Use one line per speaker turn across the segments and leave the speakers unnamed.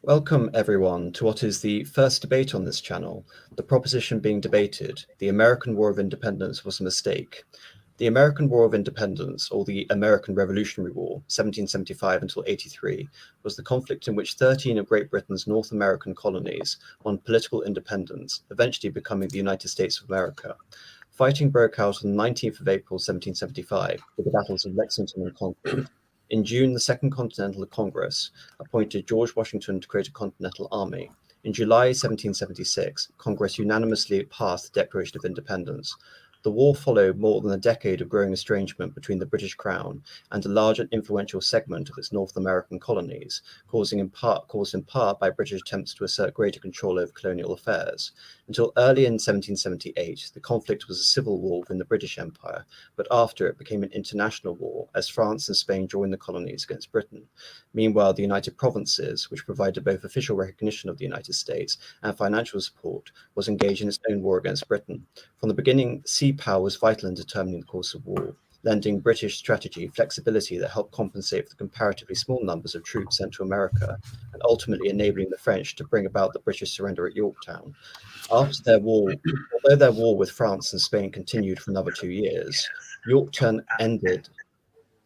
Welcome everyone to what is the first debate on this channel. The proposition being debated, the American War of Independence was a mistake. The American War of Independence, or the American Revolutionary War, 1775 until 83, was the conflict in which 13 of Great Britain's North American colonies won political independence, eventually becoming the United States of America. Fighting broke out on the 19th of April 1775 with the battles of Lexington and Concord. In June, the Second Continental Congress appointed George Washington to create a Continental Army. In July 1776, Congress unanimously passed the Declaration of Independence. The war followed more than a decade of growing estrangement between the British Crown and a large and influential segment of its North American colonies, caused in part by British attempts to assert greater control over colonial affairs. Until early in 1778, the conflict was a civil war within the British Empire, but after it became an international war as France and Spain joined the colonies against Britain. Meanwhile, the United Provinces, which provided both official recognition of the United States and financial support, was engaged in its own war against Britain. From the beginning, sea power was vital in determining the course of war, lending British strategy flexibility that helped compensate for the comparatively small numbers of troops sent to America, and ultimately enabling the French to bring about the British surrender at Yorktown. Although their war with France and Spain continued for another 2 years, Yorktown ended.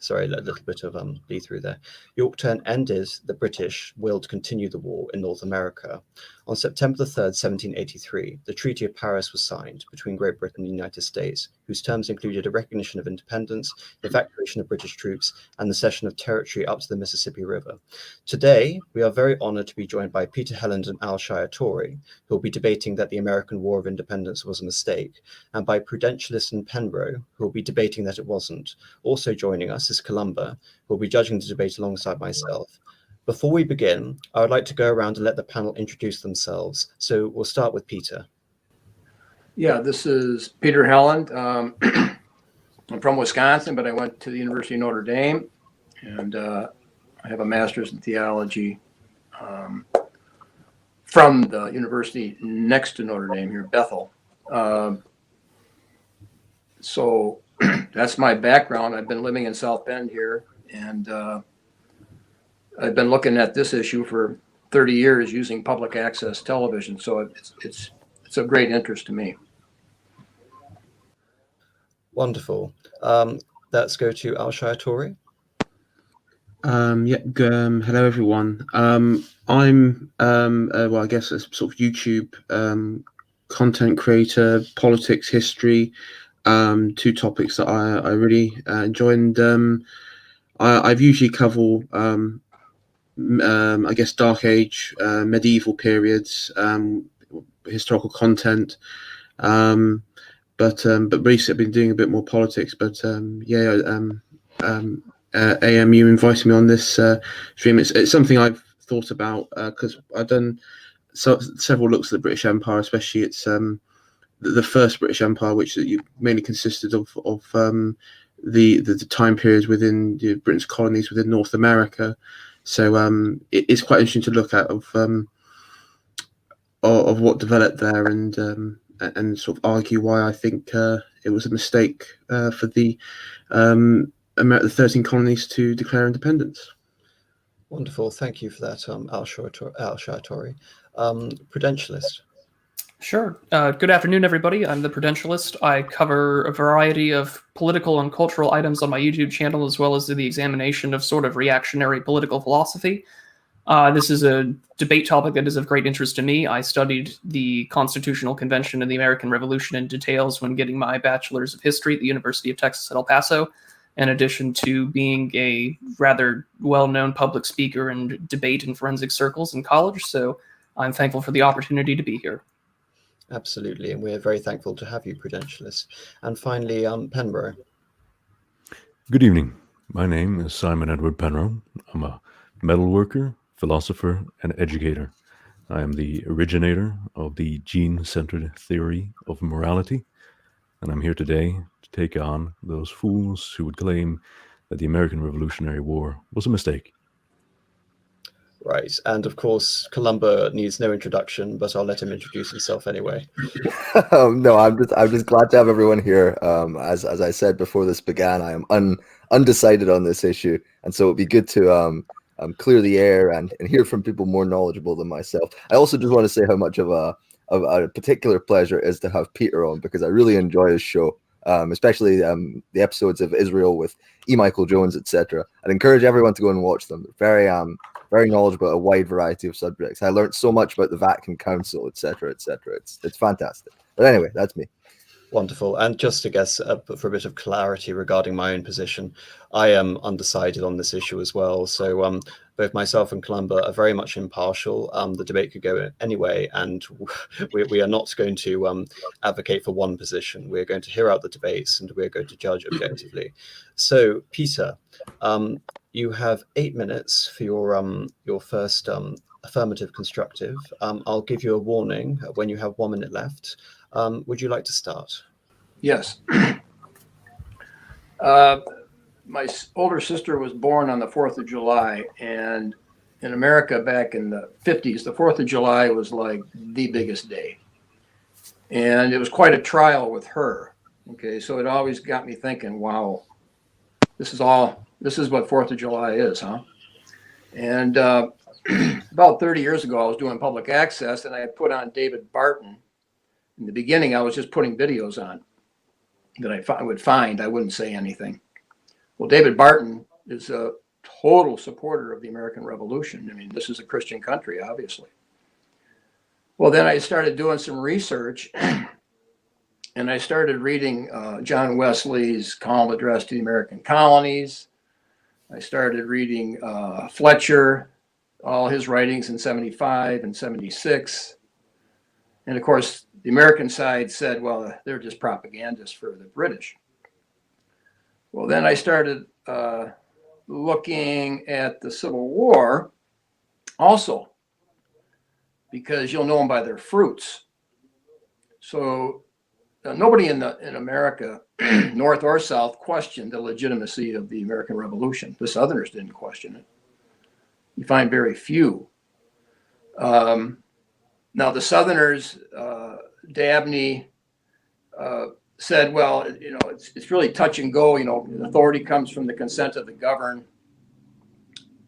Sorry, a little bit of bleed through there. Yorktown ended the British will to continue the war in North America. On September the 3rd, 1783, the Treaty of Paris was signed between Great Britain and the United States, whose terms included a recognition of independence, evacuation of British troops, and the cession of territory up to the Mississippi River. Today, we are very honored to be joined by Peter Helland and Al Shire-Torrey, who will be debating that the American War of Independence was a mistake, and by Prudentialist and Penrose, who will be debating that it wasn't. Also joining us is Columba, who will be judging the debate alongside myself. Before we begin, I would like to go around and let the panel introduce themselves. So we'll start with Peter.
Yeah, this is Peter Helland. I'm from Wisconsin, but I went to the University of Notre Dame, and I have a master's in theology from the university next to Notre Dame here, Bethel. So that's my background. I've been living in South Bend here, and I've been looking at this issue for 30 years using public access television. So it's of great interest to me.
Wonderful. Let's go to Al Shire-Torrey.
Hello everyone. I'm I guess a sort of YouTube content creator, politics, history, two topics that I really enjoy, and I've usually cover I guess Dark Age, medieval periods, historical content, but recently I've been doing a bit more politics. But AMU invited me on this stream. It's something I've thought about because I've done several looks at the British Empire, especially it's the first British Empire, which mainly consisted of the time periods within Britain's colonies within North America. So it's quite interesting to look at of what developed there, and sort of argue why I think it was a mistake for the 13 colonies to declare independence.
Wonderful, thank you for that, Al Shire-Torrey. Prudentialist.
Sure. Good afternoon, everybody. I'm the Prudentialist. I cover a variety of political and cultural items on my YouTube channel, as well as do the examination of sort of reactionary political philosophy. This is a debate topic that is of great interest to me. I studied the Constitutional Convention and the American Revolution in details when getting my Bachelor's of History at the University of Texas at El Paso, in addition to being a rather well-known public speaker in debate and forensic circles in college. So I'm thankful for the opportunity to be here.
Absolutely, and we're very thankful to have you, Prudentialist. And finally, Penrose.
Good evening. My name is Simon Edward Penrose. I'm a metalworker, philosopher, and educator. I am the originator of the gene-centered theory of morality, and I'm here today to take on those fools who would claim that the American Revolutionary War was a mistake.
Right, and of course, Columba needs no introduction, but I'll let him introduce himself anyway.
No, I'm just glad to have everyone here. As I said before this began, I am undecided on this issue, and so it'd be good to clear the air and hear from people more knowledgeable than myself. I also just want to say how much of a particular pleasure it is to have Peter on, because I really enjoy his show, especially the episodes of Israel with E. Michael Jones, etc. I'd encourage everyone to go and watch them. They're very knowledgeable about a wide variety of subjects. I learned so much about the Vatican Council, etc., etc. It's fantastic. But anyway, that's me.
Wonderful. And just to guess, for a bit of clarity regarding my own position, I am undecided on this issue as well. So both myself and Columba are very much impartial. The debate could go anyway, and we are not going to advocate for one position. We're going to hear out the debates and we're going to judge objectively. So, Peter, you have 8 minutes for your first affirmative constructive. I'll give you a warning when you have 1 minute left. Would you like to start?
Yes. My older sister was born on the 4th of July, and in America back in the 50s, the 4th of July was like the biggest day. And it was quite a trial with her. Okay, so it always got me thinking, wow, this is what 4th of July is, huh? And about 30 years ago, I was doing public access, and I put on David Barton. In the beginning, I was just putting videos on that I would find. I wouldn't say anything. Well, David Barton is a total supporter of the American Revolution. I mean, this is a Christian country, obviously. Well, then I started doing some research, and I started reading John Wesley's Calm Address to the American Colonies. I started reading Fletcher, all his writings in 75 and 76. And of course, the American side said, well, they're just propagandists for the British. Well, then I started looking at the Civil War also, because you'll know them by their fruits. So nobody in America, North or South, questioned the legitimacy of the American Revolution. The Southerners didn't question it. You find very few. Now, the Southerners, Dabney said, well, it's really touch and go. Authority comes from the consent of the governed.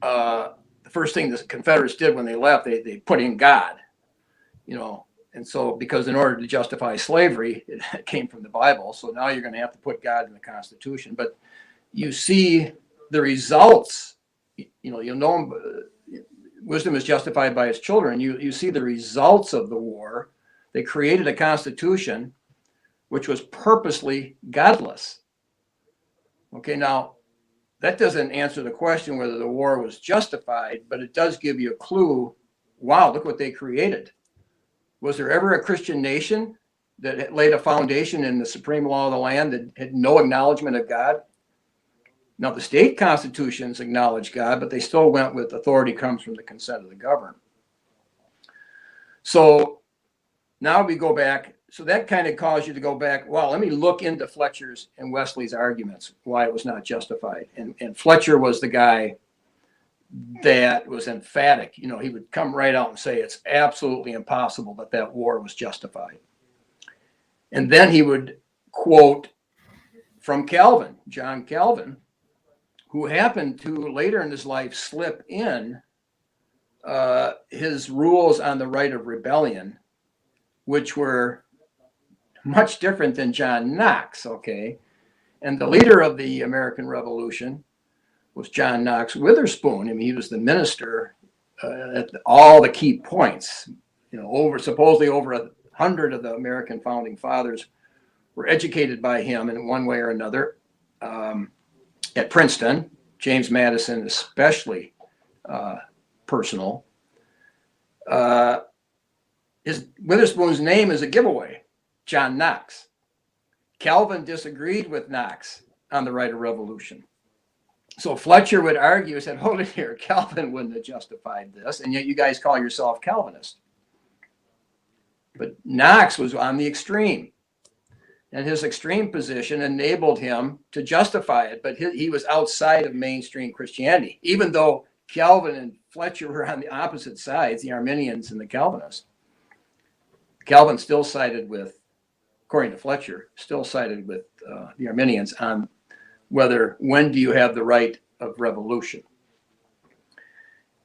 The first thing the Confederates did when they left, they put in God, and so because in order to justify slavery, it came from the Bible. So now you're going to have to put God in the Constitution. But you see the results, you'll know wisdom is justified by its children. You see the results of the war. They created a constitution which was purposely godless. Okay, now that doesn't answer the question whether the war was justified, but it does give you a clue. Wow, look what they created. Was there ever a Christian nation that had laid a foundation in the supreme law of the land that had no acknowledgement of God? Now, the state constitutions acknowledge God, but they still went with authority comes from the consent of the governed. So now we go back. So that kind of caused you to go back, well, let me look into Fletcher's and Wesley's arguments, why it was not justified. And Fletcher was the guy that was emphatic. He would come right out and say it's absolutely impossible that war was justified. And then he would quote from Calvin, John Calvin, who happened to later in his life slip in his rules on the right of rebellion, which were much different than John Knox, okay? And the leader of the American Revolution was John Knox Witherspoon. I mean, he was the minister at all the key points. Supposedly over 100 of the American founding fathers were educated by him in one way or another. At Princeton, James Madison especially personal. Witherspoon's name is a giveaway, John Knox. Calvin disagreed with Knox on the right of revolution. So Fletcher would argue, said, hold it here, Calvin wouldn't have justified this, and yet you guys call yourself Calvinist. But Knox was on the extreme. And his extreme position enabled him to justify it, but he was outside of mainstream Christianity, even though Calvin and Fletcher were on the opposite sides, the Arminians and the Calvinists. Calvin still sided with, according to Fletcher, the Arminians on when do you have the right of revolution.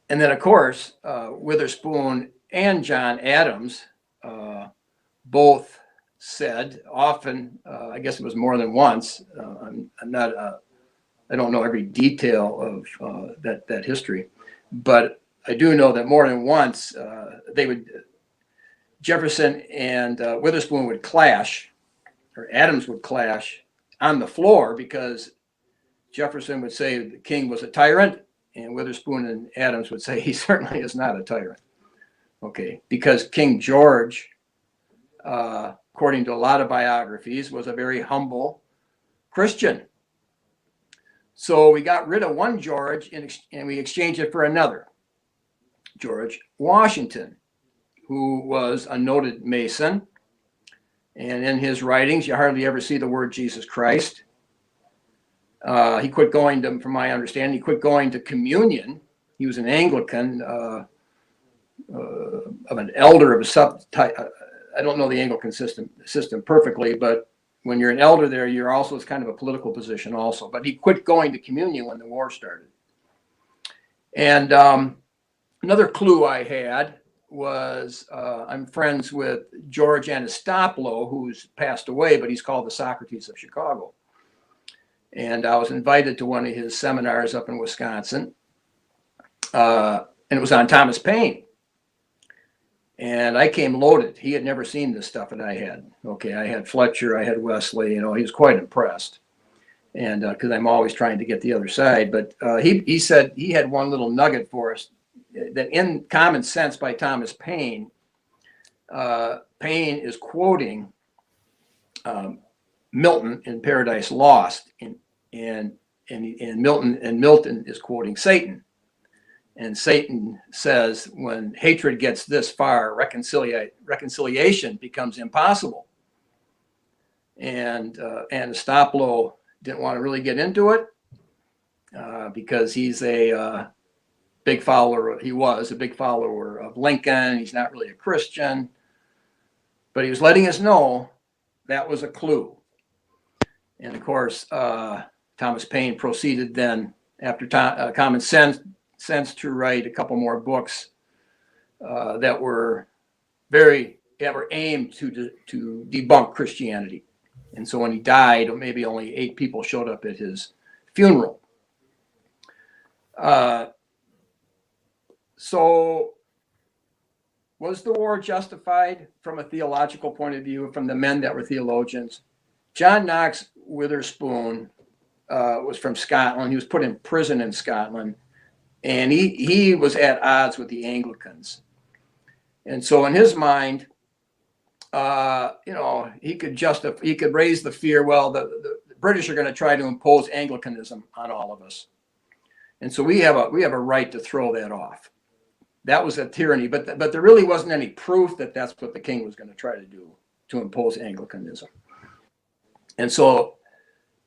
And then, of course, Witherspoon and John Adams both said often, I guess it was more than once. I don't know every detail of that history, but I do know that more than once Jefferson and Witherspoon would clash, or Adams would clash on the floor, because Jefferson would say the king was a tyrant, and Witherspoon and Adams would say he certainly is not a tyrant. Okay, because King George, according to a lot of biographies, was a very humble Christian. So we got rid of one George and we exchanged it for another, George Washington, who was a noted Mason. And in his writings, you hardly ever see the word Jesus Christ. He quit going to, from my understanding, he quit going to communion. He was an Anglican, of an elder of a subtype. I don't know the Anglican system perfectly, but when you're an elder there, you're also, it's kind of a political position also. But he quit going to communion when the war started. And another clue I had was I'm friends with George Anastopoulos, who's passed away, but he's called the Socrates of Chicago. And I was invited to one of his seminars up in Wisconsin, and it was on Thomas Paine. And I came loaded. He had never seen this stuff that I had. Okay, I had Fletcher, I had Wesley. You know, he was quite impressed, and because I'm always trying to get the other side. But he said he had one little nugget for us, that in Common Sense by Thomas Paine, Paine is quoting Milton in Paradise Lost, and Milton is quoting Satan. And Satan says, when hatred gets this far, reconciliation becomes impossible. And Anastopoulos didn't want to really get into it because he's a big follower. He was a big follower of Lincoln. He's not really a Christian, but he was letting us know that was a clue. And of course, Thomas Paine proceeded then, after Common Sense, to write a couple more books that were aimed to debunk Christianity. And so when he died, maybe only 8 people showed up at his funeral. So was the war justified from a theological point of view, from the men that were theologians? John Knox Witherspoon was from Scotland. He was put in prison in Scotland. And he was at odds with the Anglicans. And so in his mind, he could raise the fear, well, the British are going to try to impose Anglicanism on all of us. And so we have a right to throw that off. That was a tyranny, but there really wasn't any proof that that's what the king was going to try to do, to impose Anglicanism. And so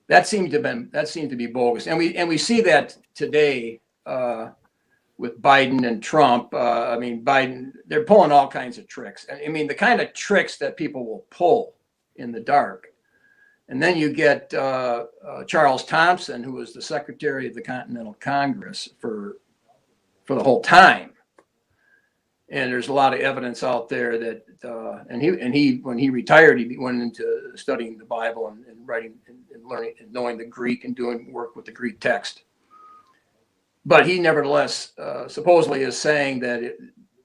that seemed to be bogus. And we see that today, with Biden and Trump. I mean, Biden, they're pulling all kinds of tricks. I mean, the kind of tricks that people will pull in the dark. And then you get Charles Thompson, who was the Secretary of the Continental Congress for the whole time. And there's a lot of evidence out there that, and he when he retired, he went into studying the Bible and writing and learning and knowing the Greek and doing work with the Greek text. But he nevertheless supposedly is saying that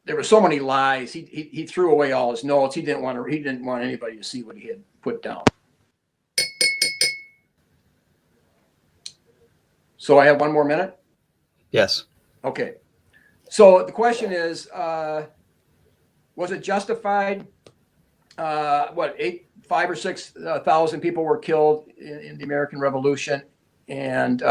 there were so many lies. He threw away all his notes. He didn't want anybody to see what he had put down. So I have 1 more minute?
Yes.
Okay. So the question is, was it justified? 5 or 6 thousand people were killed in the American Revolution, and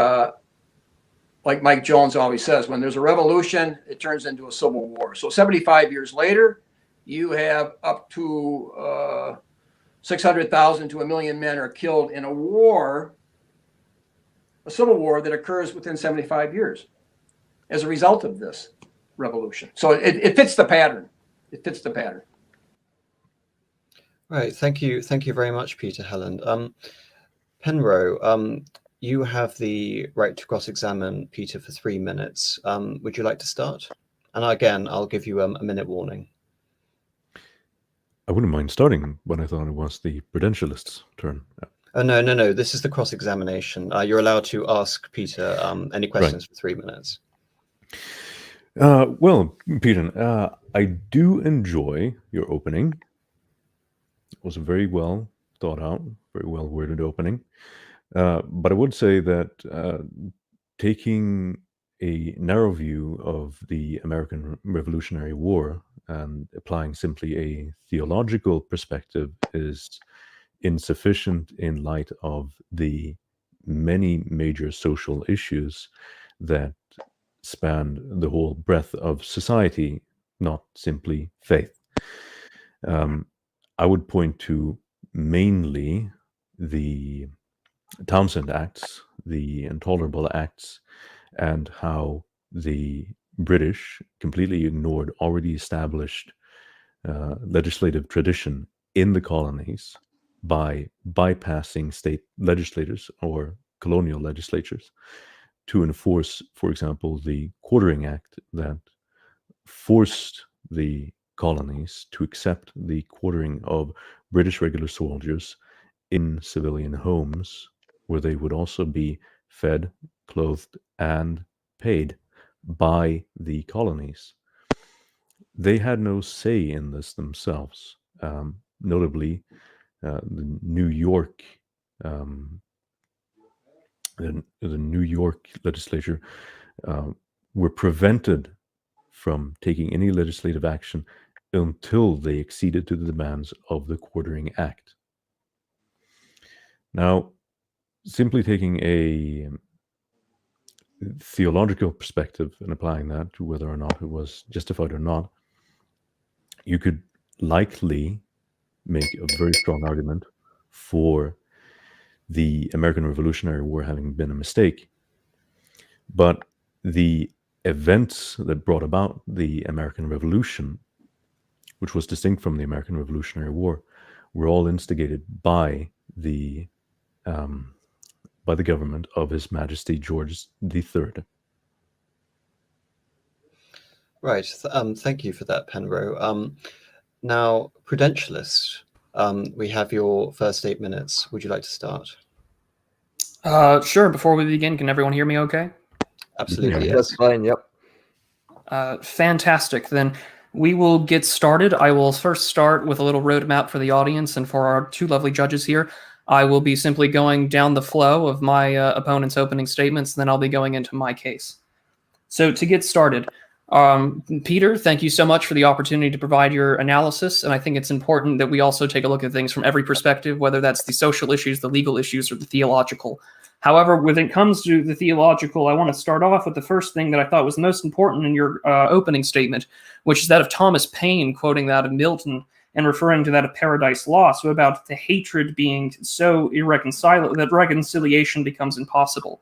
like Mike Jones always says, when there's a revolution, it turns into a civil war. So 75 years later, you have up to 600,000 to 1 million men are killed in a war, a civil war that occurs within 75 years as a result of this revolution. So it fits the pattern. It fits the pattern.
Right. Thank you very much, Peter Helland. Penro, you have the right to cross-examine Peter for 3 minutes. Would you like to start? And again, I'll give you a minute warning.
I wouldn't mind starting, but I thought it was the prudentialist's turn.
Oh, no. This is the cross-examination. You're allowed to ask Peter any questions for 3 minutes.
Well, Peter, I do enjoy your opening. It was a very well thought out, very well worded opening. But I would say that taking a narrow view of the American Revolutionary War and applying simply a theological perspective is insufficient in light of the many major social issues that span the whole breadth of society, not simply faith. I would point to mainly the Townsend Acts, the Intolerable Acts, and how the British completely ignored already established legislative tradition in the colonies by bypassing state legislators or colonial legislatures to enforce, for example, the Quartering Act that forced the colonies to accept the quartering of British regular soldiers in civilian homes, where they would also be fed, clothed, and paid by the colonies. They had no say in this themselves. Notably, the New York legislature were prevented from taking any legislative action until they acceded to the demands of the Quartering Act. Now, simply taking a theological perspective and applying that to whether or not it was justified or not, you could likely make a very strong argument for the American Revolutionary War having been a mistake. But the events that brought about the American Revolution, which was distinct from the American Revolutionary War, were all instigated by the government of His Majesty George III.
Right. Thank you for that, Penro. Now, Prudentialist, we have your first 8 minutes. Would you like to start?
Sure. Before we begin, can everyone hear me okay?
Absolutely.
That's fine. Yep.
Fantastic. Then we will get started. I will first start with a little roadmap for the audience and for our two lovely judges here. I will be simply going down the flow of my opponent's opening statements, and then I'll be going into my case. So to get started, Peter, thank you so much for the opportunity to provide your analysis. And I think it's important that we also take a look at things from every perspective, whether that's the social issues, the legal issues, or the theological. However, when it comes to the theological, I want to start off with the first thing that I thought was most important in your opening statement, which is that of Thomas Paine, quoting that of Milton and referring to that of Paradise Lost, about the hatred being so irreconcilable that reconciliation becomes impossible.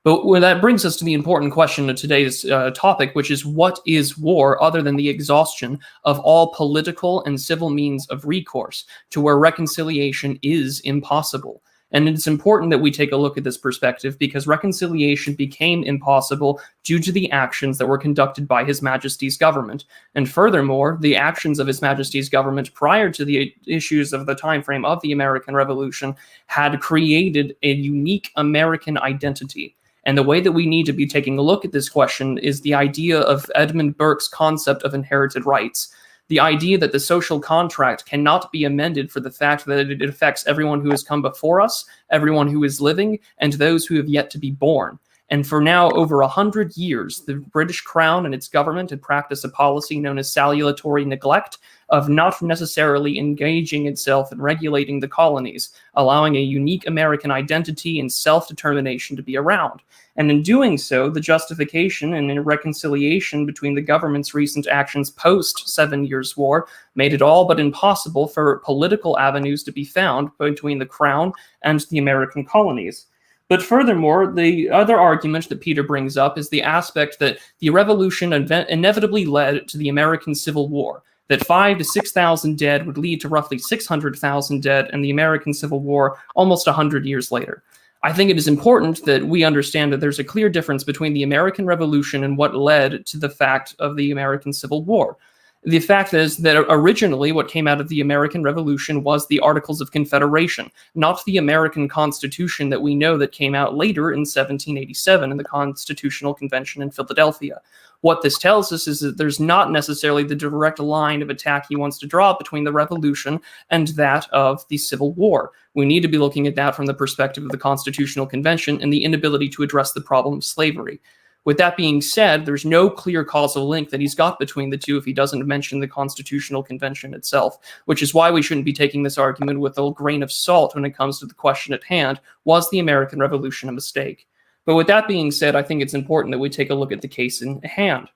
But that brings us to the important question of today's topic, which is what is war other than the exhaustion of all political and civil means of recourse to where reconciliation is impossible? And it's important that we take a look at this perspective because reconciliation became impossible due to the actions that were conducted by His Majesty's government. And furthermore, the actions of His Majesty's government prior to the issues of the time frame of the American Revolution had created a unique American identity. And the way that we need to be taking a look at this question is the idea of Edmund Burke's concept of inherited rights. The idea that the social contract cannot be amended for the fact that it affects everyone who has come before us, everyone who is living, and those who have yet to be born. And for now, over 100 years, the British Crown and its government had practiced a policy known as salutary neglect of not necessarily engaging itself in regulating the colonies, allowing a unique American identity and self-determination to be around. And in doing so, the justification and a reconciliation between the government's recent actions post 7 Years' War made it all but impossible for political avenues to be found between the Crown and the American colonies. But furthermore, the other argument that Peter brings up is the aspect that the revolution inevitably led to the American Civil War, that 5,000 to 6,000 dead would lead to roughly 600,000 dead in the American Civil War almost 100 years later. I think it is important that we understand that there's a clear difference between the American Revolution and what led to the fact of the American Civil War. The fact is that originally what came out of the American Revolution was the Articles of Confederation, not the American Constitution that we know that came out later in 1787 in the Constitutional Convention in Philadelphia. What this tells us is that there's not necessarily the direct line of attack he wants to draw between the Revolution and that of the Civil War. We need to be looking at that from the perspective of the Constitutional Convention and the inability to address the problem of slavery. With that being said, there's no clear causal link that he's got between the two if he doesn't mention the Constitutional Convention itself, which is why we shouldn't be taking this argument with a grain of salt when it comes to the question at hand, was the American Revolution a mistake? But with that being said, I think it's important that we take a look at the case in hand.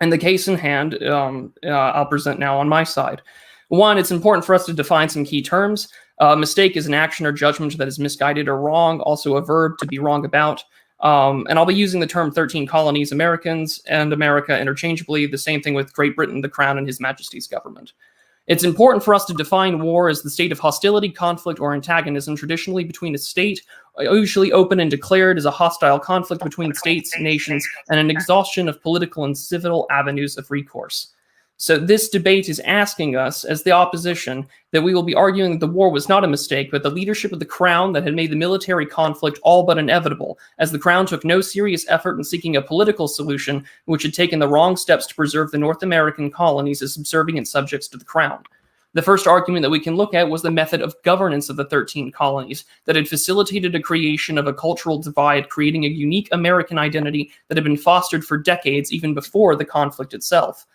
And the case in hand, I'll present now on my side. One, it's important for us to define some key terms. Mistake is an action or judgment that is misguided or wrong, also a verb, to be wrong about. And I'll be using the term 13 colonies, Americans and America interchangeably, the same thing with Great Britain, the Crown, and His Majesty's government. It's important for us to define war as the state of hostility, conflict, or antagonism traditionally between a state, usually open and declared as a hostile conflict between states, nations, and an exhaustion of political and civil avenues of recourse. So this debate is asking us, as the opposition, that we will be arguing that the war was not a mistake, but the leadership of the Crown that had made the military conflict all but inevitable, as the Crown took no serious effort in seeking a political solution, which had taken the wrong steps to preserve the North American colonies as subservient subjects to the Crown. The first argument that we can look at was the method of governance of the 13 colonies that had facilitated a creation of a cultural divide, creating a unique American identity that had been fostered for decades, even before the conflict itself.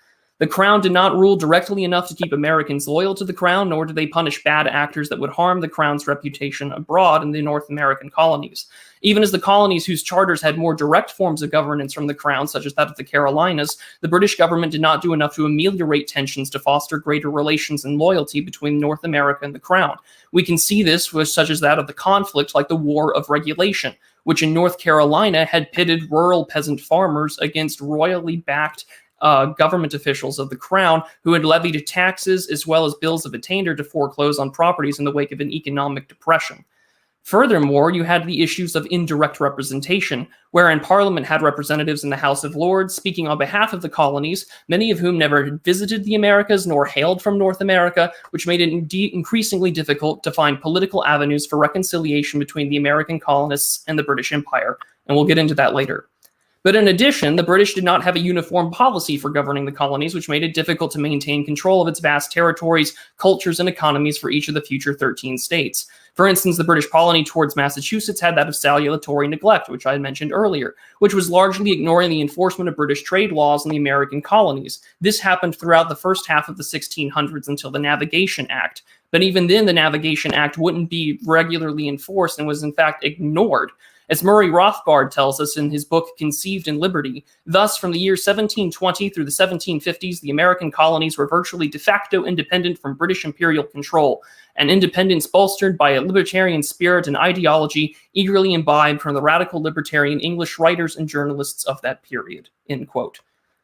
The Crown did not rule directly enough to keep Americans loyal to the Crown, nor did they punish bad actors that would harm the Crown's reputation abroad in the North American colonies. Even as the colonies whose charters had more direct forms of governance from the Crown, such as that of the Carolinas, the British government did not do enough to ameliorate tensions to foster greater relations and loyalty between North America and the Crown. We can see this with such as that of the conflict like the War of Regulation, which in North Carolina had pitted rural peasant farmers against royally backed government officials of the Crown who had levied taxes as well as bills of attainder to foreclose on properties in the wake of an economic depression. Furthermore, you had the issues of indirect representation, wherein Parliament had representatives in the House of Lords speaking on behalf of the colonies, many of whom never had visited the Americas nor hailed from North America, which made it increasingly difficult to find political avenues for reconciliation between the American colonists and the British Empire, and we'll get into that later. But in addition, the British did not have a uniform policy for governing the colonies, which made it difficult to maintain control of its vast territories, cultures, and economies for each of the future 13 states. For instance, the British colony towards Massachusetts had that of salutary neglect, which I had mentioned earlier, which was largely ignoring the enforcement of British trade laws in the American colonies. This happened throughout the first half of the 1600s until the Navigation Act. But even then, the Navigation Act wouldn't be regularly enforced and was in fact ignored. As Murray Rothbard tells us in his book Conceived in Liberty, thus from the year 1720 through the 1750s, the American colonies were virtually de facto independent from British imperial control, an independence bolstered by a libertarian spirit and ideology eagerly imbibed from the radical libertarian English writers and journalists of that period, end quote.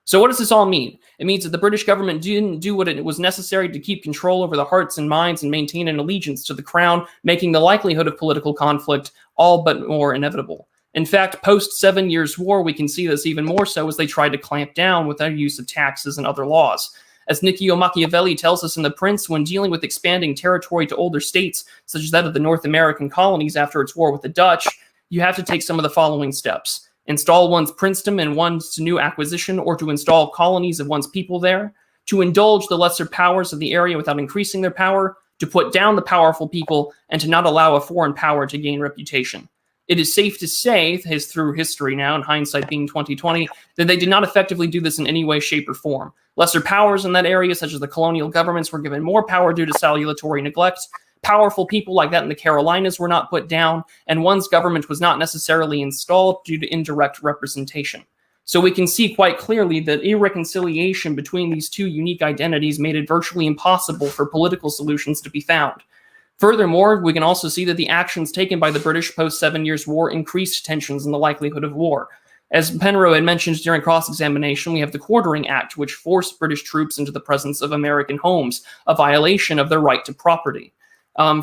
So what does this all mean? It means that the British government didn't do what it was necessary to keep control over the hearts and minds and maintain an allegiance to the Crown, making the likelihood of political conflict all but more inevitable. In fact, post 7 Years' War, we can see this even more so as they tried to clamp down with their use of taxes and other laws. As Niccolò Machiavelli tells us in The Prince, when dealing with expanding territory to older states, such as that of the North American colonies after its war with the Dutch, you have to take some of the following steps. Install one's princedom in one's new acquisition, or to install colonies of one's people there, to indulge the lesser powers of the area without increasing their power, to put down the powerful people, and to not allow a foreign power to gain reputation. It is safe to say, through history now, and hindsight being 2020, that they did not effectively do this in any way, shape, or form. Lesser powers in that area, such as the colonial governments, were given more power due to salutary neglect. Powerful people like that in the Carolinas were not put down, and one's government was not necessarily installed due to indirect representation. So we can see quite clearly that irreconciliation between these two unique identities made it virtually impossible for political solutions to be found. Furthermore, we can also see that the actions taken by the British post 7 Years' War increased tensions and the likelihood of war. As Penrose had mentioned during cross-examination, we have the Quartering Act, which forced British troops into the presence of American homes, a violation of their right to property.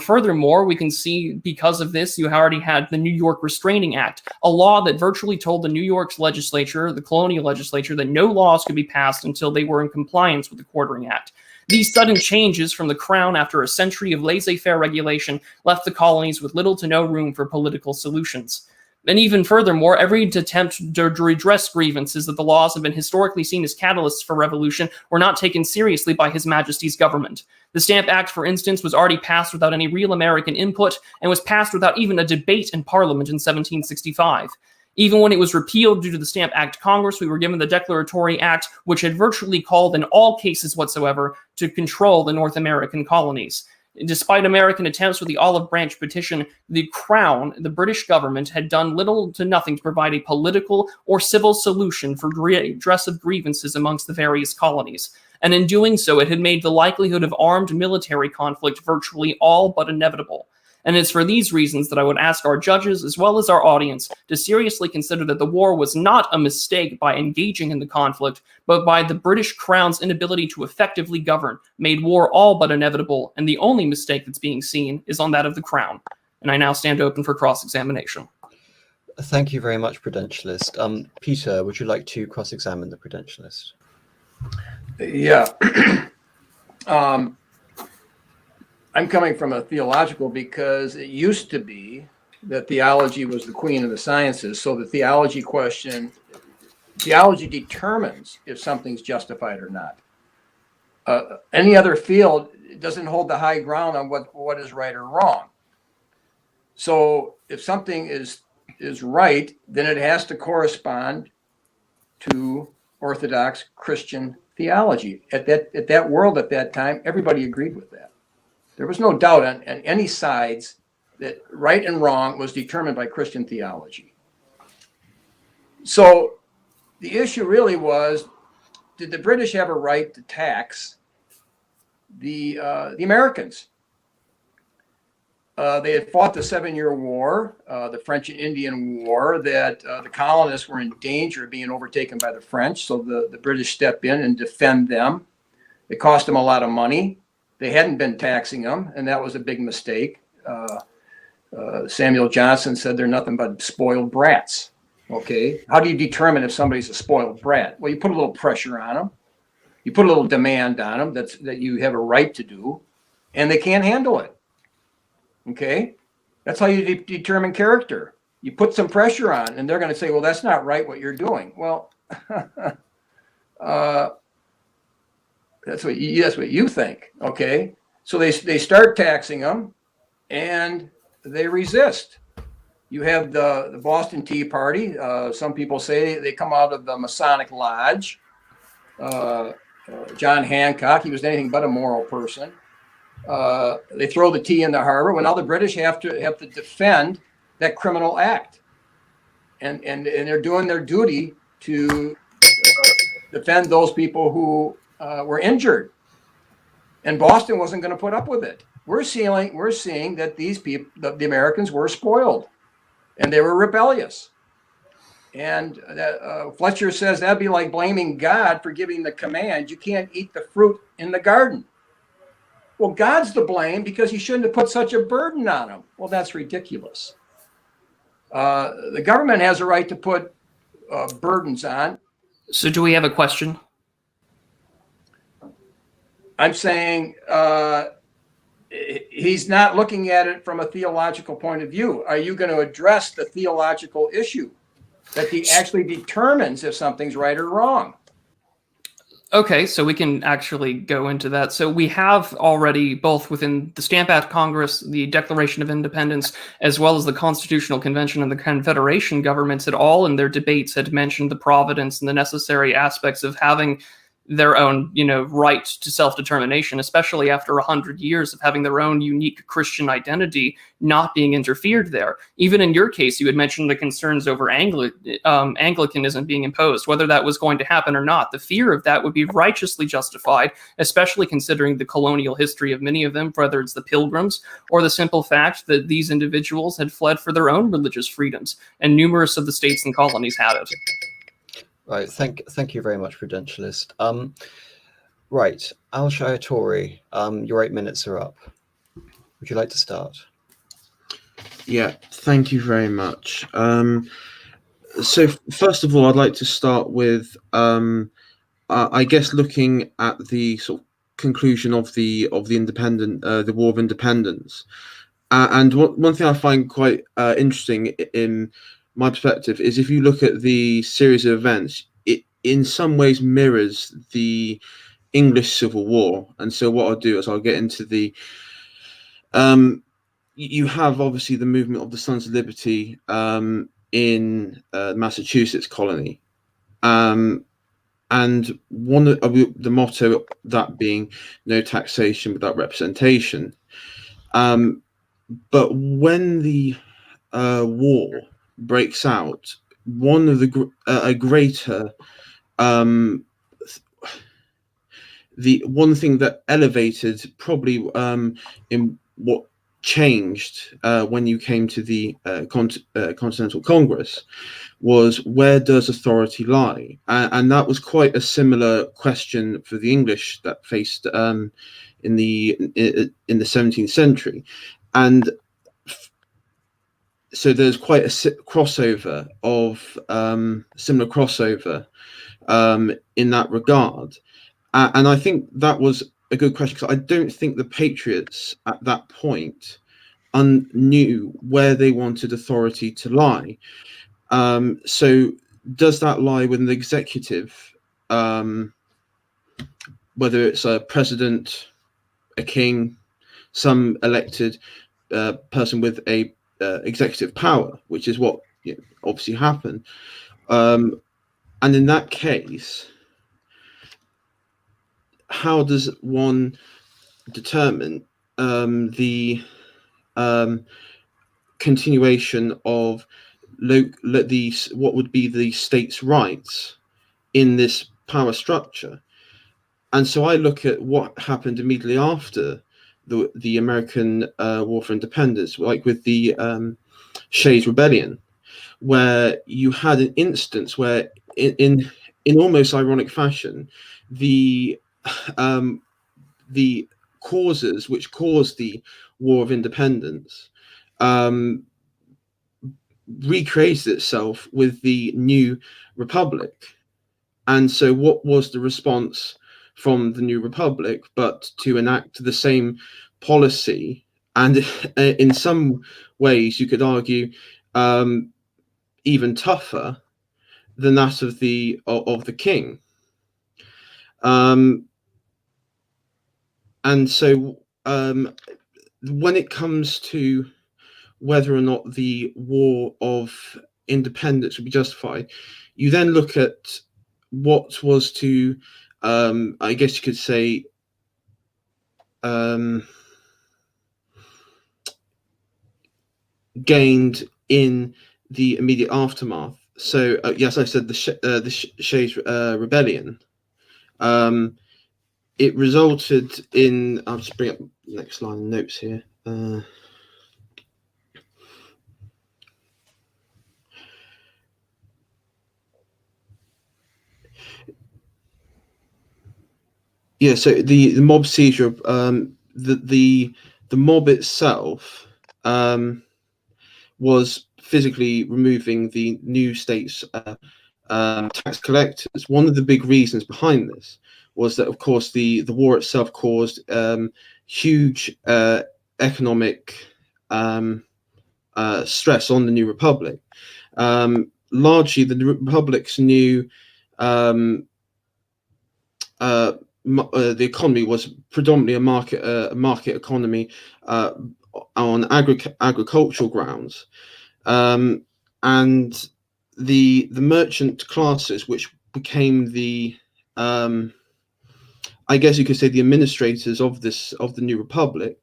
Furthermore, we can see because of this, you already had the New York Restraining Act, a law that virtually told the New York's legislature, the colonial legislature, that no laws could be passed until they were in compliance with the Quartering Act. These sudden changes from the crown after a century of laissez-faire regulation left the colonies with little to no room for political solutions. And even furthermore, every attempt to redress grievances that the laws have been historically seen as catalysts for revolution were not taken seriously by His Majesty's government. The Stamp Act, for instance, was already passed without any real American input and was passed without even a debate in Parliament in 1765. Even when it was repealed due to the Stamp Act Congress, we were given the Declaratory Act, which had virtually called in all cases whatsoever to control the North American colonies. Despite American attempts with the Olive Branch Petition, the Crown, the British government, had done little to nothing to provide a political or civil solution for redress of grievances amongst the various colonies. And in doing so, it had made the likelihood of armed military conflict virtually all but inevitable. And it's for these reasons that I would ask our judges, as well as our audience, to seriously consider that the war was not a mistake by engaging in the conflict, but by the British Crown's inability to effectively govern, made war all but inevitable, and the only mistake that's being seen is on that of the Crown. And I now stand open for cross-examination.
Thank you very much, Prudentialist. Peter, would you like to cross-examine the Prudentialist?
Yeah. I'm coming from a theological because it used to be that theology was the queen of the sciences. So the theology determines if something's justified or not. Any other field doesn't hold the high ground on what is right or wrong. So if something is right, then it has to correspond to Orthodox Christian theology. At that world at that time, everybody agreed with that. There was no doubt on any sides that right and wrong was determined by Christian theology. So the issue really was, did the British have a right to tax the Americans? They had fought the 7-Year War, the French and Indian War, that the colonists were in danger of being overtaken by the French. So the British step in and defend them. It cost them a lot of money. They hadn't been taxing them, and that was a big mistake. Samuel Johnson said they're nothing but spoiled brats. Okay, how do you determine if somebody's a spoiled brat? Well, you put a little pressure on them. You put a little demand on them that you have a right to do, and they can't handle it. Okay, that's how you determine character. You put some pressure on, and they're going to say, well, that's not right what you're doing. Well, that's what you think. Okay, so they start taxing them, and they resist. You have the Boston Tea Party. Some people say they come out of the Masonic Lodge. John Hancock, he was anything but a moral person. They throw the tea in the harbor. Well, now the British have to defend that criminal act, and they're doing their duty to defend those people who were injured. And Boston wasn't going to put up with it. We're seeing that these people, the Americans, were spoiled, and they were rebellious. And Fletcher says that'd be like blaming God for giving the command, you can't eat the fruit in the garden. Well, God's to blame because he shouldn't have put such a burden on them. Well, that's ridiculous. The government has a right to put burdens on.
So do we have a question?
I'm saying he's not looking at it from a theological point of view. Are you going to address the theological issue that he actually determines if something's right or wrong?
Okay, so we can actually go into that. So we have already, both within the Stamp Act Congress, the Declaration of Independence, as well as the Constitutional Convention and the Confederation governments, had all in their debates had mentioned the providence and the necessary aspects of having their own, right to self-determination, especially after 100 years of having their own unique Christian identity not being interfered there. Even in your case, you had mentioned the concerns over Anglicanism being imposed, whether that was going to happen or not. The fear of that would be righteously justified, especially considering the colonial history of many of them, whether it's the Pilgrims or the simple fact that these individuals had fled for their own religious freedoms, and numerous of the states and colonies had it.
Right, thank you very much, Prudentialist. Right, Al Shayatori, your 8 minutes are up. Would you like to start?
Yeah, thank you very much. So first of all, I'd like to start with, I guess, looking at the sort of conclusion of the the War of Independence. And one thing I find quite interesting in my perspective is if you look at the series of events, it in some ways mirrors the English Civil War. And so what I'll do is I'll get into the you have obviously the movement of the Sons of Liberty in Massachusetts colony, and one of the motto that being no taxation without representation. But when the war breaks out, one of the a greater the one thing that elevated probably in what changed when you came to the Continental Congress was, where does authority lie? And that was quite a similar question for the English that faced in the 17th century. And so there's quite a crossover of similar crossover in that regard. And I think that was a good question, because I don't think the Patriots at that point knew where they wanted authority to lie. So does that lie within the executive, whether it's a president, a king, some elected person with a executive power, which is what obviously happened. And in that case, how does one determine the continuation of what would be the states' rights in this power structure? And so I look at what happened immediately after the American War for Independence, like with the Shays Rebellion, where you had an instance where, in almost ironic fashion, the causes which caused the War of Independence recreated itself with the new republic. And so what was the response from the new republic but to enact the same policy, and in some ways you could argue even tougher than that of the king. And so when it comes to whether or not the War of Independence would be justified, you then look at what was to, I guess you could say, gained in the immediate aftermath. So yes, I said the Shays Rebellion. It resulted in, I'll just bring up the next line of notes here. Yeah, so the mob seizure, the mob itself was physically removing the new states' tax collectors. One of the big reasons behind this was that, of course, the war itself caused huge economic stress on the New Republic. Largely, the Republic's new the economy was predominantly a market economy on agricultural grounds, and the merchant classes, which became the I guess you could say the administrators of the New Republic,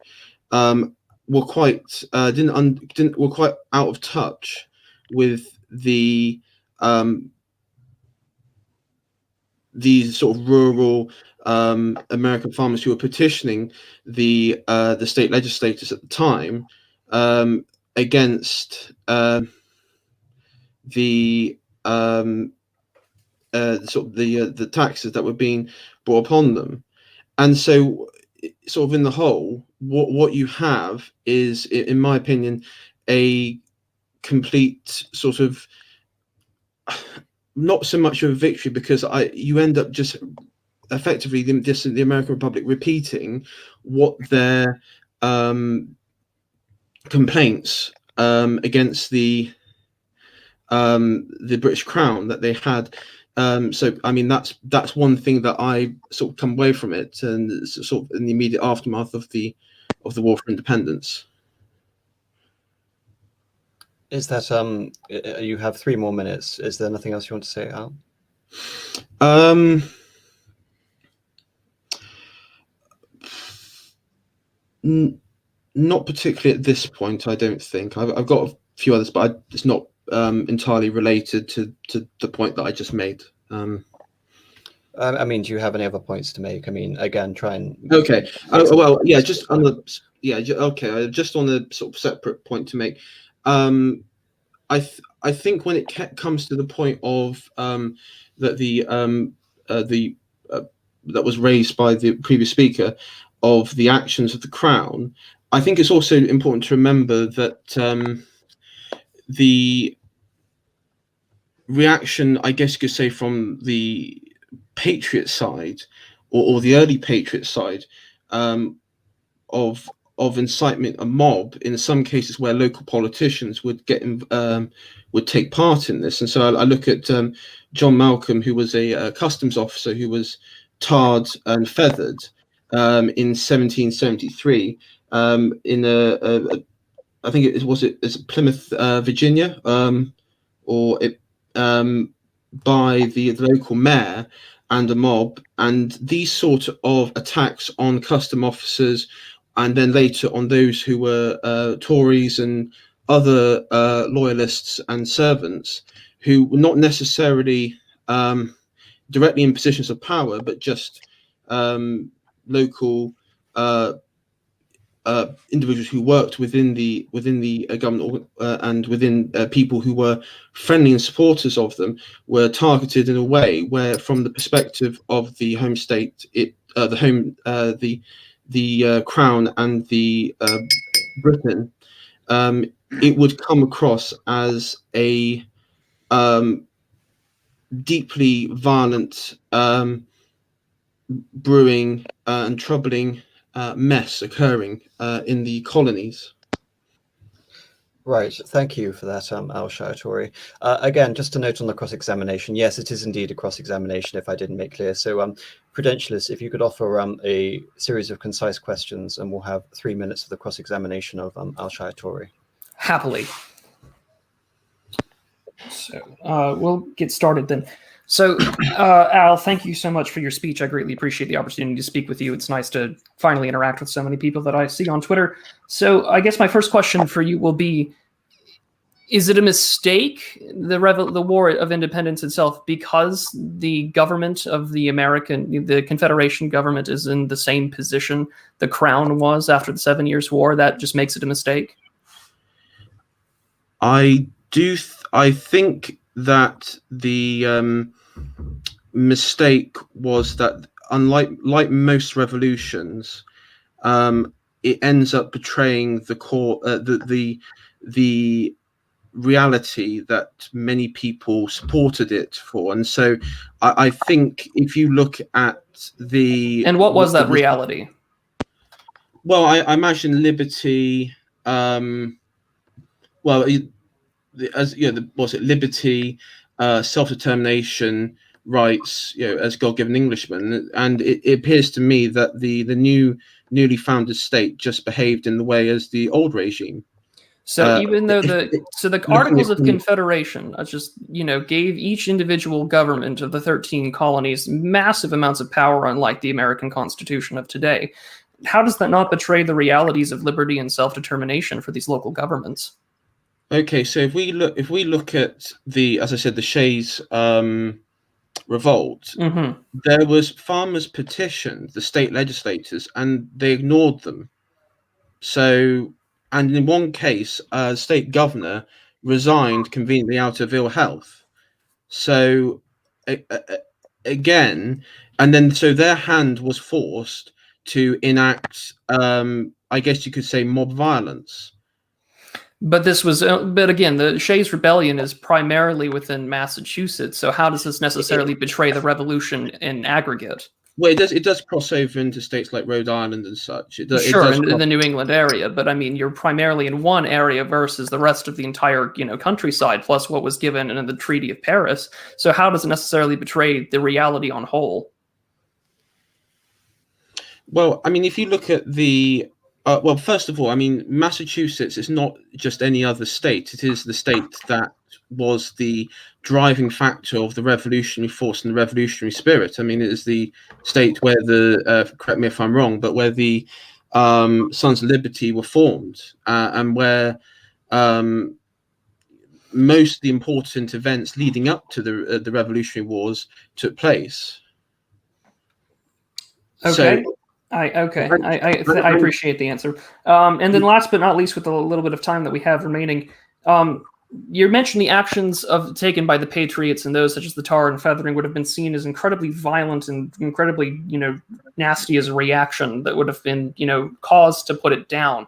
were quite were quite out of touch with these sort of rural American farmers who were petitioning the state legislators at the time against the taxes that were being brought upon them. And so, sort of in the whole, what you have is, in my opinion, a complete sort of, not so much of a victory, because you end up just effectively the American Republic repeating what their complaints against the British Crown that they had. So I mean, that's one thing that I sort of come away from it, and sort of in the immediate aftermath of the War for Independence.
Is that you have 3 more minutes? Is there nothing else you want to say, Al?
Not particularly at this point, I don't think. I've got a few others, but it's not entirely related to the point that I just made.
I mean, do you have any other points to make? I mean, again, try and...
Okay. Well, yeah, just on the... Yeah, okay. Just on the sort of separate point to make. I think when it comes to the point of that that was raised by the previous speaker, of the actions of the Crown, I think it's also important to remember that the reaction, I guess you could say, from the Patriot side, or the early Patriot side, of incitement, a mob, in some cases where local politicians would take part in this. And so I look at John Malcolm, who was a customs officer who was tarred and feathered in 1773 in I think it's Plymouth, Virginia, or it by the local mayor and a mob, and these sort of attacks on custom officers, and then later on those who were Tories and other loyalists and servants, who were not necessarily directly in positions of power, but just local individuals who worked within the government, and within people who were friendly and supporters of them, were targeted in a way where, from the perspective of the home state, the Crown and the Britain, it would come across as a deeply violent, brewing and troubling mess occurring in the colonies.
Right, thank you for that, Al Shiratori. Again, just a note on the cross-examination. Yes, it is indeed a cross-examination, if I didn't make clear. So, Prudentialists, if you could offer a series of concise questions, and we'll have 3 minutes for the cross-examination of Al Shiratori.
Happily. So we'll get started then. So, Al, thank you so much for your speech. I greatly appreciate the opportunity to speak with you. It's nice to finally interact with so many people that I see on Twitter. So I guess my first question for you will be, is it a mistake, the War of Independence itself, because the government of the Confederation government is in the same position the Crown was after the 7 Years' War? That just makes it a mistake?
I think that the mistake was that, unlike most revolutions, it ends up betraying the core, the reality that many people supported it for. And so I think if you look at the...
And what was that reality?
Well, I imagine liberty, liberty, self-determination, rights, as God-given Englishmen. And it appears to me that the newly founded state just behaved in the way as the old regime.
So even though the Articles of Confederation gave each individual government of the 13 colonies massive amounts of power, unlike the American Constitution of today, how does that not betray the realities of liberty and self-determination for these local governments?
Okay, so if we look at as I said, the Shays revolt, there was farmers petitioned the state legislators, and they ignored them. So, and in one case, a state governor resigned conveniently out of ill health. So again, and then so their hand was forced to enact I guess you could say, mob violence.
But this was, but again, the Shays Rebellion is primarily within Massachusetts. So how does this necessarily betray the revolution in aggregate?
Well, it does cross over into states like Rhode Island and such. It
Sure,
does
in the New England area, but I mean, you're primarily in one area versus the rest of the entire, countryside, plus what was given in the Treaty of Paris. So how does it necessarily betray the reality on whole?
Well, I mean, if you look at the well, first of all, I mean, Massachusetts is not just any other state. It is the state that was the driving factor of the revolutionary force and the revolutionary spirit. I mean, it is the state where correct me if I'm wrong, but where the Sons of Liberty were formed, and where most of the important events leading up to the Revolutionary Wars took place.
Okay.
So,
I appreciate the answer. And then last but not least, with a little bit of time that we have remaining, you mentioned the actions taken by the Patriots and those such as the tar and feathering would have been seen as incredibly violent and incredibly, nasty as a reaction that would have been, caused to put it down.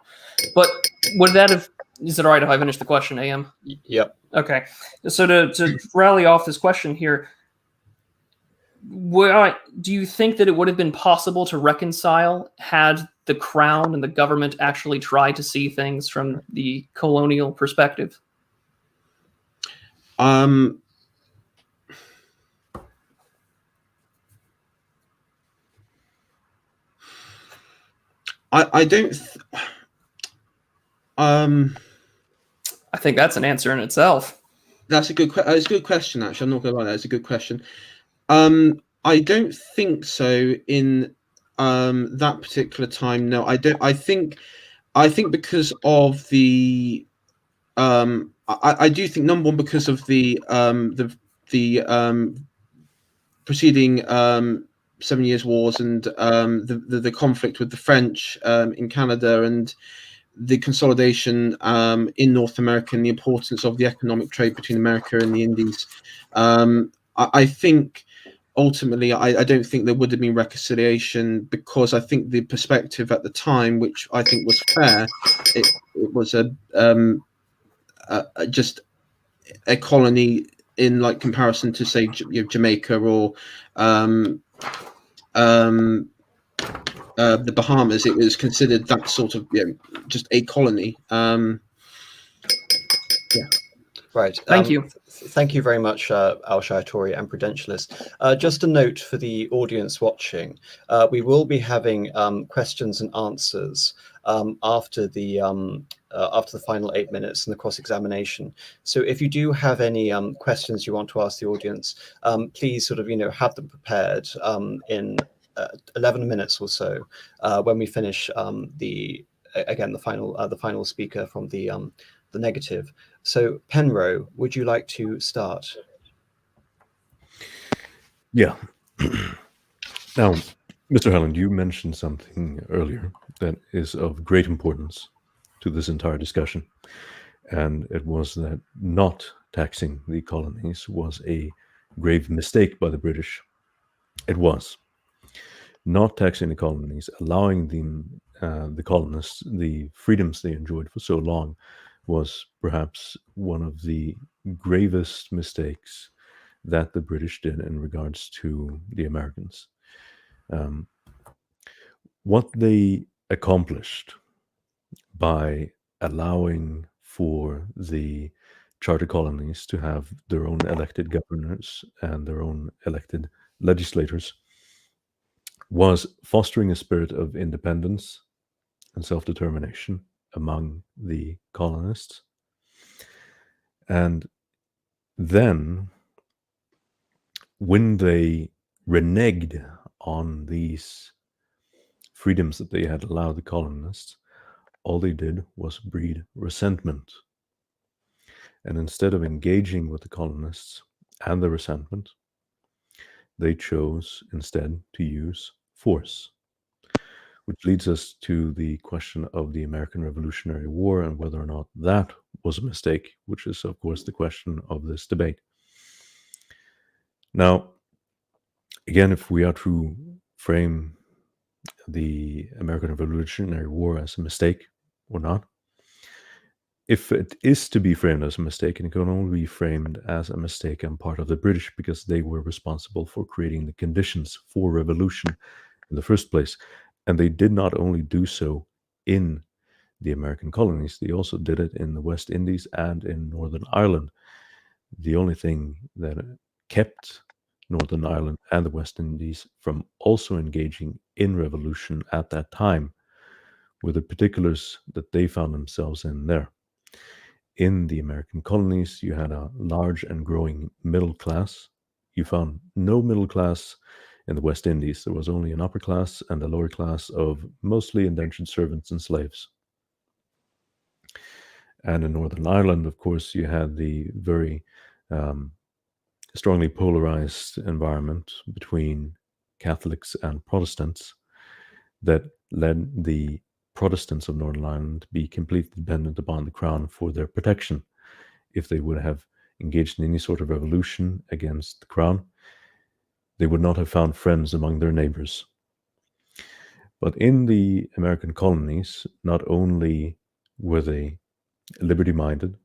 But would that have, is it all right if I finish the question, AM?
Yep.
Okay. So to rally off this question here, do you think that it would have been possible to reconcile had the crown and the government actually tried to see things from the colonial perspective?
I don't.
I think that's an answer in itself.
That's a good question. Actually, I'm not going to lie. That's a good question. I don't think so in that particular time. No, I don't. I think because of the I do think, number one, because of the preceding 7 Years Wars and the conflict with the French in Canada and the consolidation in North America and the importance of the economic trade between America and the Indies. I think ultimately, I don't think there would have been reconciliation, because I think the perspective at the time, which I think was fair, it was just a colony in like comparison to, say, Jamaica or the Bahamas. It was considered that sort of just a colony.
Right.
Thank you.
Thank you very much, Al-Shai Tori and Prudentialist. Just a note for the audience watching, we will be having questions and answers after the final 8 minutes and the cross-examination. So if you do have any questions you want to ask the audience, please sort of have them prepared in 11 minutes or so when we finish the final speaker from the negative. So, Penro, would you like to start?
Yeah. Now, Mr. Helland, you mentioned something earlier that is of great importance to this entire discussion, and it was that not taxing the colonies was a grave mistake by the British. It was. Not taxing the colonies, allowing the colonists the freedoms they enjoyed for so long, was perhaps one of the gravest mistakes that the British did in regards to the Americans. What they accomplished by allowing for the charter colonies to have their own elected governors and their own elected legislators was fostering a spirit of independence and self-determination among the colonists. And then when they reneged on these freedoms that they had allowed the colonists, all they did was breed resentment. And instead of engaging with the colonists and the resentment, they chose instead to use force. Which leads us to the question of the American Revolutionary War and whether or not that was a mistake, which is, of course, the question of this debate. Now, again, if we are to frame the American Revolutionary War as a mistake or not. If it is to be framed as a mistake, and it can only be framed as a mistake on part of the British because they were responsible for creating the conditions for revolution in the first place. And they did not only do so in the American colonies, they also did it in the West Indies and in Northern Ireland. The only thing that kept Northern Ireland and the West Indies from also engaging in revolution at that time were the particulars that they found themselves in there. In the American colonies, you had a large and growing middle class. You found no middle class in the West Indies. There was only an upper class and a lower class of mostly indentured servants and slaves. And in Northern Ireland, of course, you had the very strongly polarized environment between Catholics and Protestants that led the Protestants of Northern Ireland to be completely dependent upon the crown for their protection. If they would have engaged in any sort of revolution against the crown, they would not have found friends among their neighbors. But in the American colonies, not only were they liberty-minded,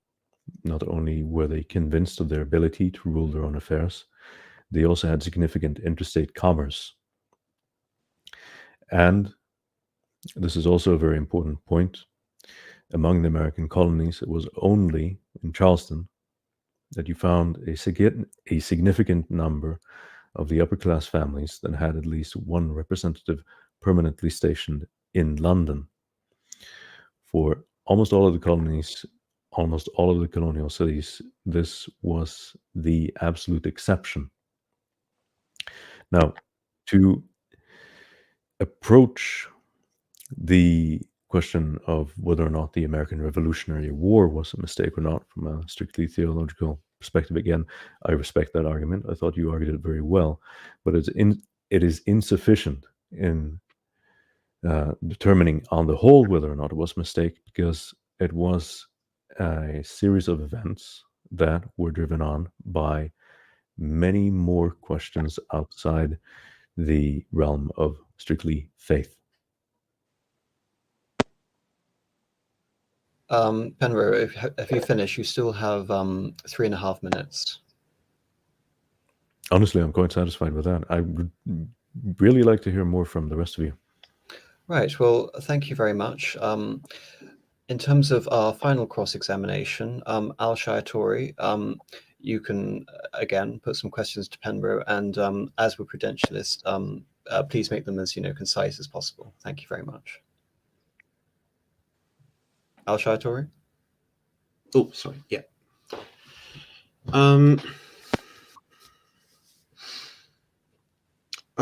not only were they convinced of their ability to rule their own affairs, they also had significant interstate commerce. And this is also a very important point. Among the American colonies, it was only in Charleston that you found a significant number of the upper class families that had at least one representative permanently stationed in London. For almost all of the colonies, almost all of the colonial cities, this was the absolute exception. Now, to approach the question of whether or not the American Revolutionary War was a mistake or not from a strictly theological perspective, again, I respect that argument. I thought you argued it very well, but it is insufficient in determining on the whole whether or not it was a mistake, because it was a series of events that were driven on by many more questions outside the realm of strictly faith.
Penro, if you finish, you still have 3.5 minutes.
Honestly, I'm quite satisfied with that. I would really like to hear more from the rest of you.
Right. Well, thank you very much. In terms of our final cross-examination, Al-Shaitori, you can, again, put some questions to Penro, and as we're credentialists, please make them as concise as possible. Thank you very much. Al-Shaitori?
Oh, sorry. Yeah. I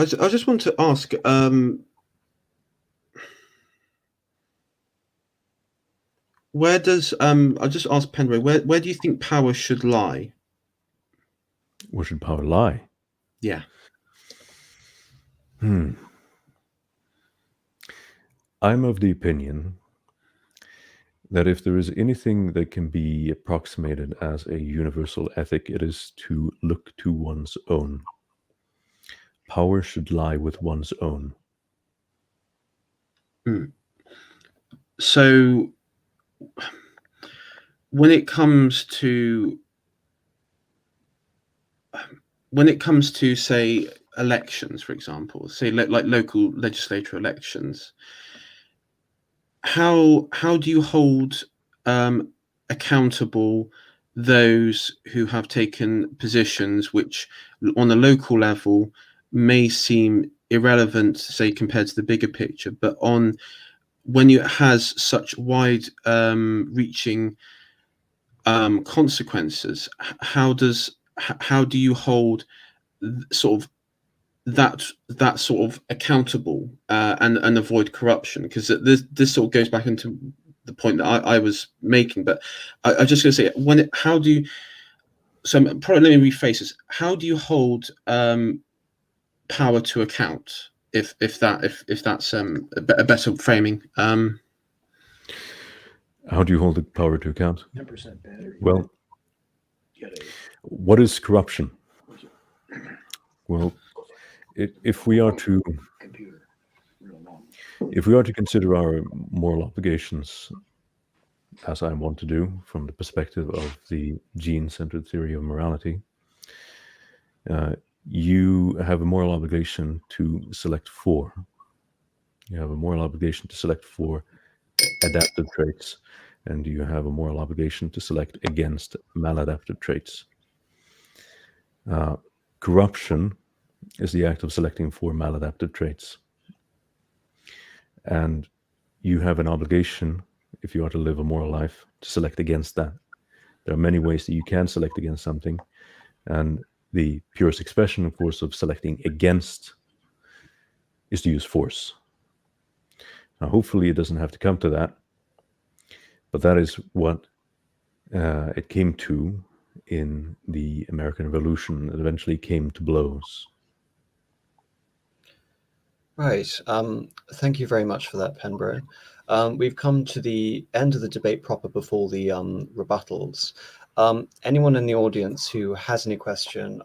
just want to ask, where does I'll just ask Penro, where do you think power should lie?
Where should power lie?
Yeah.
I'm of the opinion that if there is anything that can be approximated as a universal ethic, it is to look to one's own. Power should lie with one's own.
So when it comes to say elections, for example, say like local legislature elections, how do you hold accountable those who have taken positions which on a local level may seem irrelevant, say, compared to the bigger picture, but when it has such wide reaching consequences, how do you hold sort of that sort of accountable and avoid corruption? Because this sort of goes back into the point that I was making, but I'm just going to say probably let me rephrase this. How do you hold power to account if that's a better framing?
How do you hold the power to account?
10% battery.
Well, what is corruption? Well, if we are to If we are to consider our moral obligations, as I want to do from the perspective of the gene-centered theory of morality, you have a moral obligation to select for. You have a moral obligation to select for adaptive traits, and you have a moral obligation to select against maladaptive traits. Corruption is the act of selecting for maladaptive traits. And you have an obligation, if you are to live a moral life, to select against that. There are many ways that you can select against something, and the purest expression, of course, of selecting against is to use force. Now, hopefully it doesn't have to come to that, but that is what it came to in the American Revolution. It eventually came to blows.
Right. Thank you very much for that, Penbro. We've come to the end of the debate proper before the rebuttals. Anyone in the audience who has any question,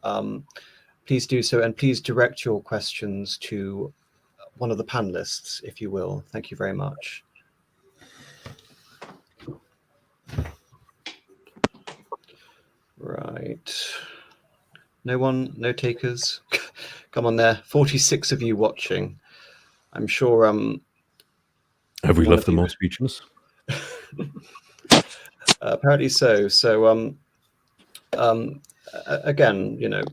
please do so, and please direct your questions to one of the panelists, if you will. Thank you very much. Right. No one, no takers? Come on there, 46 of you watching. I'm sure...
Have we left them all speechless?
Apparently so. So, again, you know,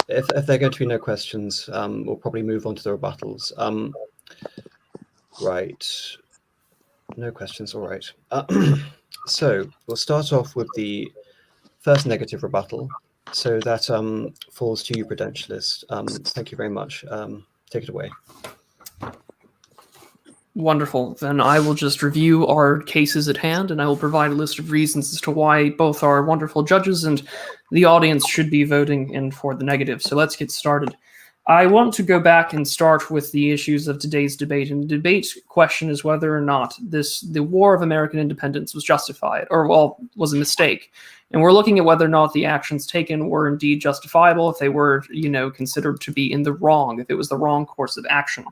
if there are going to be no questions, we'll probably move on to the rebuttals. Right. No questions, all right. So we'll start off with the first negative rebuttal. So that falls to you, Prudentialist. Thank you very much. Take it away.
Wonderful. Then I will just review our cases at hand, and I will provide a list of reasons as to why both our wonderful judges and the audience should be voting in for the negative. So let's get started. I want to go back and start with the issues of today's debate. And the debate question is whether or not the War of American Independence was justified, or, well, was a mistake. And we're looking at whether or not the actions taken were indeed justifiable, if they were, you know, considered to be in the wrong, if it was the wrong course of action.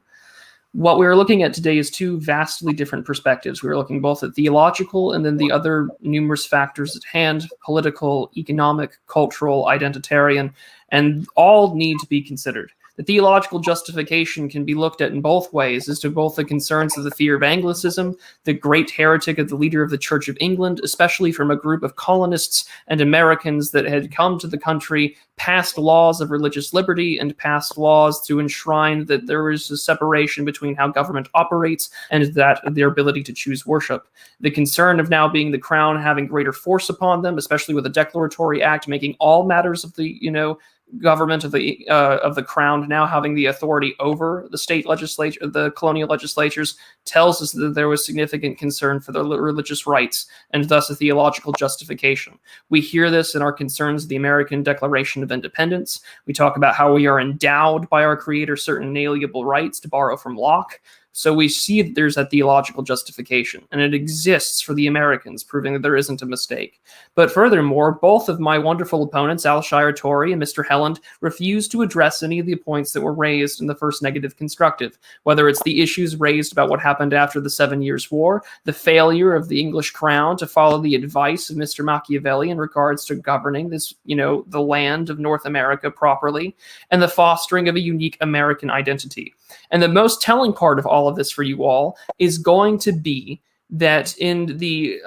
What we're looking at today is two vastly different perspectives. We're looking both at theological and then the other numerous factors at hand, political, economic, cultural, identitarian, and all need to be considered. The theological justification can be looked at in both ways, as to both the concerns of the fear of Anglicism, the great heretic of the leader of the Church of England, especially from a group of colonists and Americans that had come to the country, passed laws of religious liberty and passed laws to enshrine that there is a separation between how government operates and that their ability to choose worship. The concern of now being the crown having greater force upon them, especially with a declaratory act making all matters of the, you know, government of the crown now having the authority over the state legislature, the colonial legislatures, tells us that there was significant concern for the religious rights and thus a theological justification. We hear this in our concerns of the American Declaration of Independence. We talk about how we are endowed by our creator certain inalienable rights, to borrow from Locke. So we see that there's a theological justification, and it exists for the Americans, proving that there isn't a mistake. But furthermore, both of my wonderful opponents, Alshire Tory and Mr. Helland, refused to address any of the points that were raised in the first negative constructive, whether it's the issues raised about what happened after the 7 Years' War, the failure of the English crown to follow the advice of Mr. Machiavelli in regards to governing this, you know, the land of North America properly, and the fostering of a unique American identity. And the most telling part of all of this for you all is going to be that in the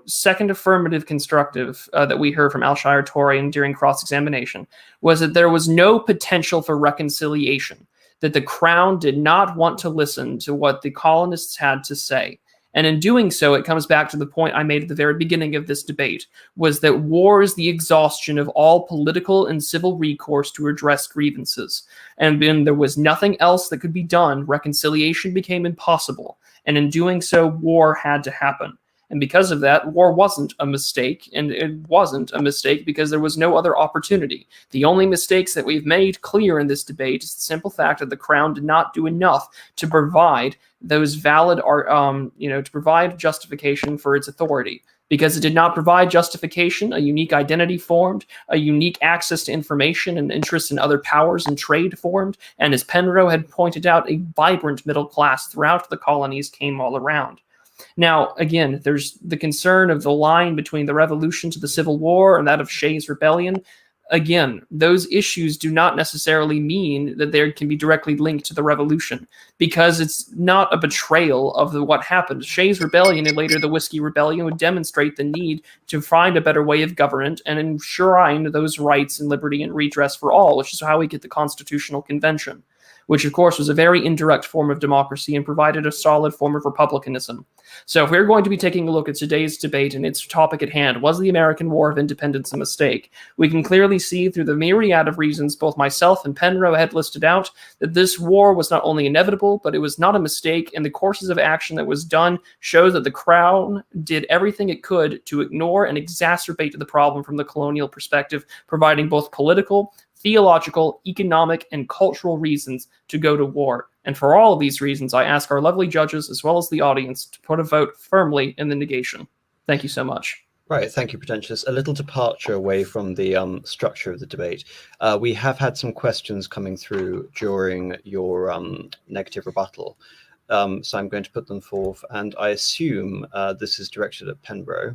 second affirmative constructive that we heard from Alshire Tory and during cross-examination was that there was no potential for reconciliation, that the crown did not want to listen to what the colonists had to say. And in doing so, it comes back to the point I made at the very beginning of this debate, was that war is the exhaustion of all political and civil recourse to address grievances. And when there was nothing else that could be done, reconciliation became impossible. And in doing so, war had to happen. And because of that, war wasn't a mistake, and it wasn't a mistake because there was no other opportunity. The only mistakes that we've made clear in this debate is the simple fact that the crown did not do enough to provide those valid, to provide justification for its authority. because it did not provide justification, a unique identity formed, a unique access to information and interest in other powers and trade formed, and as Penrose had pointed out, a vibrant middle class throughout the colonies came all around. Now, again, there's the concern of the line between the Revolution to the Civil War and that of Shays' Rebellion. Again, those issues do not necessarily mean that they can be directly linked to the Revolution, because it's not a betrayal of what happened. Shays' Rebellion and later the Whiskey Rebellion would demonstrate the need to find a better way of government and enshrine those rights and liberty and redress for all, which is how we get the Constitutional Convention, which of course was a very indirect form of democracy and provided a solid form of republicanism. So if we're going to be taking a look at today's debate and its topic at hand, was the American War of Independence a mistake? We can clearly see through the myriad of reasons both myself and Penrose had listed out that this war was not only inevitable, but it was not a mistake, and the courses of action that was done show that the Crown did everything it could to ignore and exacerbate the problem from the colonial perspective, providing both political, theological, economic, and cultural reasons to go to war. And for all of these reasons, I ask our lovely judges, as well as the audience, to put a vote firmly in the negation. Thank you so much.
Right, thank you, Prudentialist. A little departure away from the structure of the debate. We have had some questions coming through during your negative rebuttal, so I'm going to put them forth, and I assume this is directed at Penrose.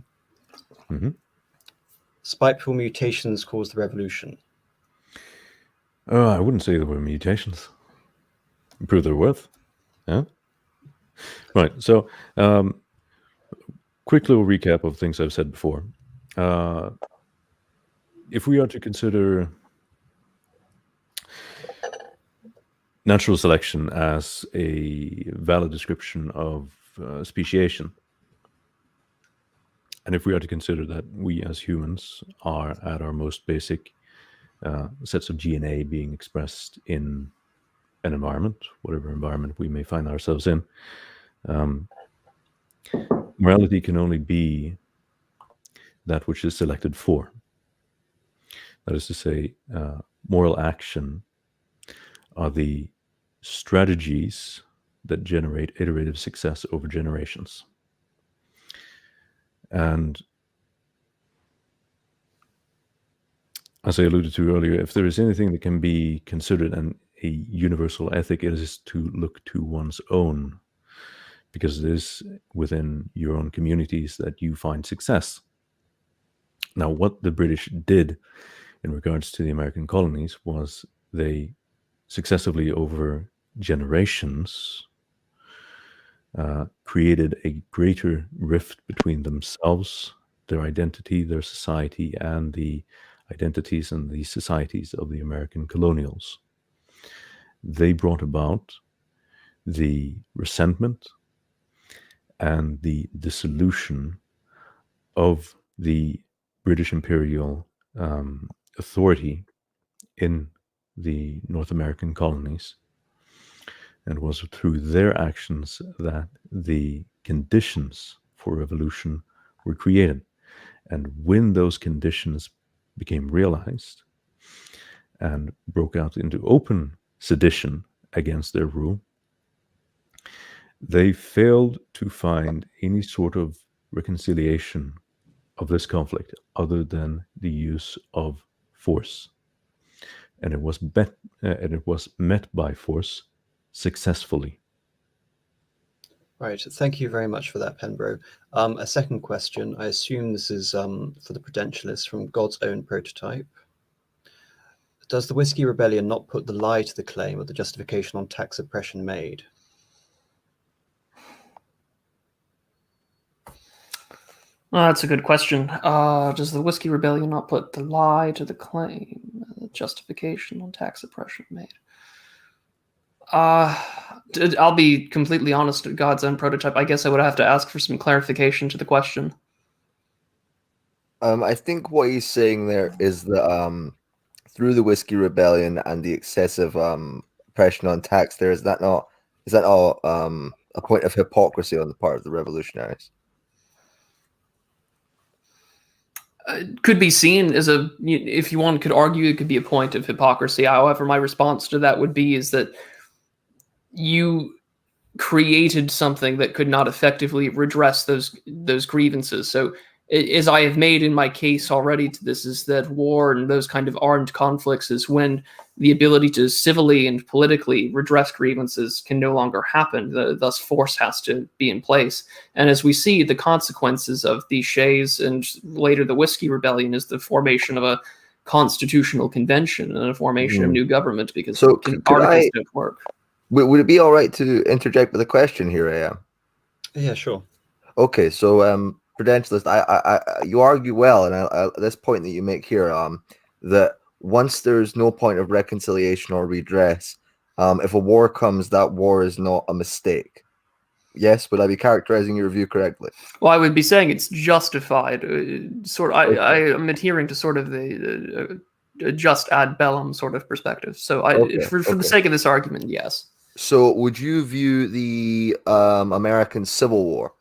Mm-hmm.
Spiteful mutations caused the revolution.
I wouldn't say there were mutations. Prove their worth. Yeah. Right. So, quick little recap of things I've said before. If we are to consider natural selection as a valid description of speciation, and if we are to consider that we as humans are at our most basic sets of DNA being expressed in an environment, whatever environment we may find ourselves in, morality can only be that which is selected for. That is to say, moral action are the strategies that generate iterative success over generations. And as I alluded to earlier, if there is anything that can be considered a universal ethic, it is to look to one's own, because it is within your own communities that you find success. Now, what the British did in regards to the American colonies was they successively over generations created a greater rift between themselves, their identity, their society, and the identities and the societies of the American colonials. They brought about the resentment and the dissolution of the British imperial authority in the North American colonies, and it was through their actions that the conditions for revolution were created. And when those conditions became realized and broke out into open sedition against their rule, they failed to find any sort of reconciliation of this conflict other than the use of force. And it was met by force successfully.
Right, thank you very much for that, Penrose. A second question, I assume this is for the Prudentialist from God's Own Prototype. Does the Whiskey Rebellion not put the lie to the claim of the justification on tax oppression made?
That's a good question. Does the Whiskey Rebellion not put the lie to the claim, the justification on tax oppression made? I'll be completely honest, God's Own Prototype. I guess I would have to ask for some clarification to the question.
I think what he's saying there is that through the Whiskey Rebellion and the excessive oppression on tax, is that not a point of hypocrisy on the part of the revolutionaries?
Could be seen as if you one could argue, it could be a point of hypocrisy. However, my response to that would be is that you created something that could not effectively redress those grievances. So as I have made in my case already to this, is that war and those kind of armed conflicts is when the ability to civilly and politically redress grievances can no longer happen. Thus, force has to be in place. And as we see, the consequences of the Shays and later the Whiskey Rebellion is the formation of a constitutional convention and a formation of new government, because
So
articles don't work.
Would it be all right to interject with a question here, AM?
Yeah, sure.
Okay, so Prudentialist, you argue well, and this point that you make here, that once there's no point of reconciliation or redress, if a war comes, that war is not a mistake. Yes, would I be characterizing your view correctly?
Well, I would be saying it's justified. I am adhering to sort of the just ad bellum sort of perspective. So for the sake of this argument, yes.
So would you view the American Civil War,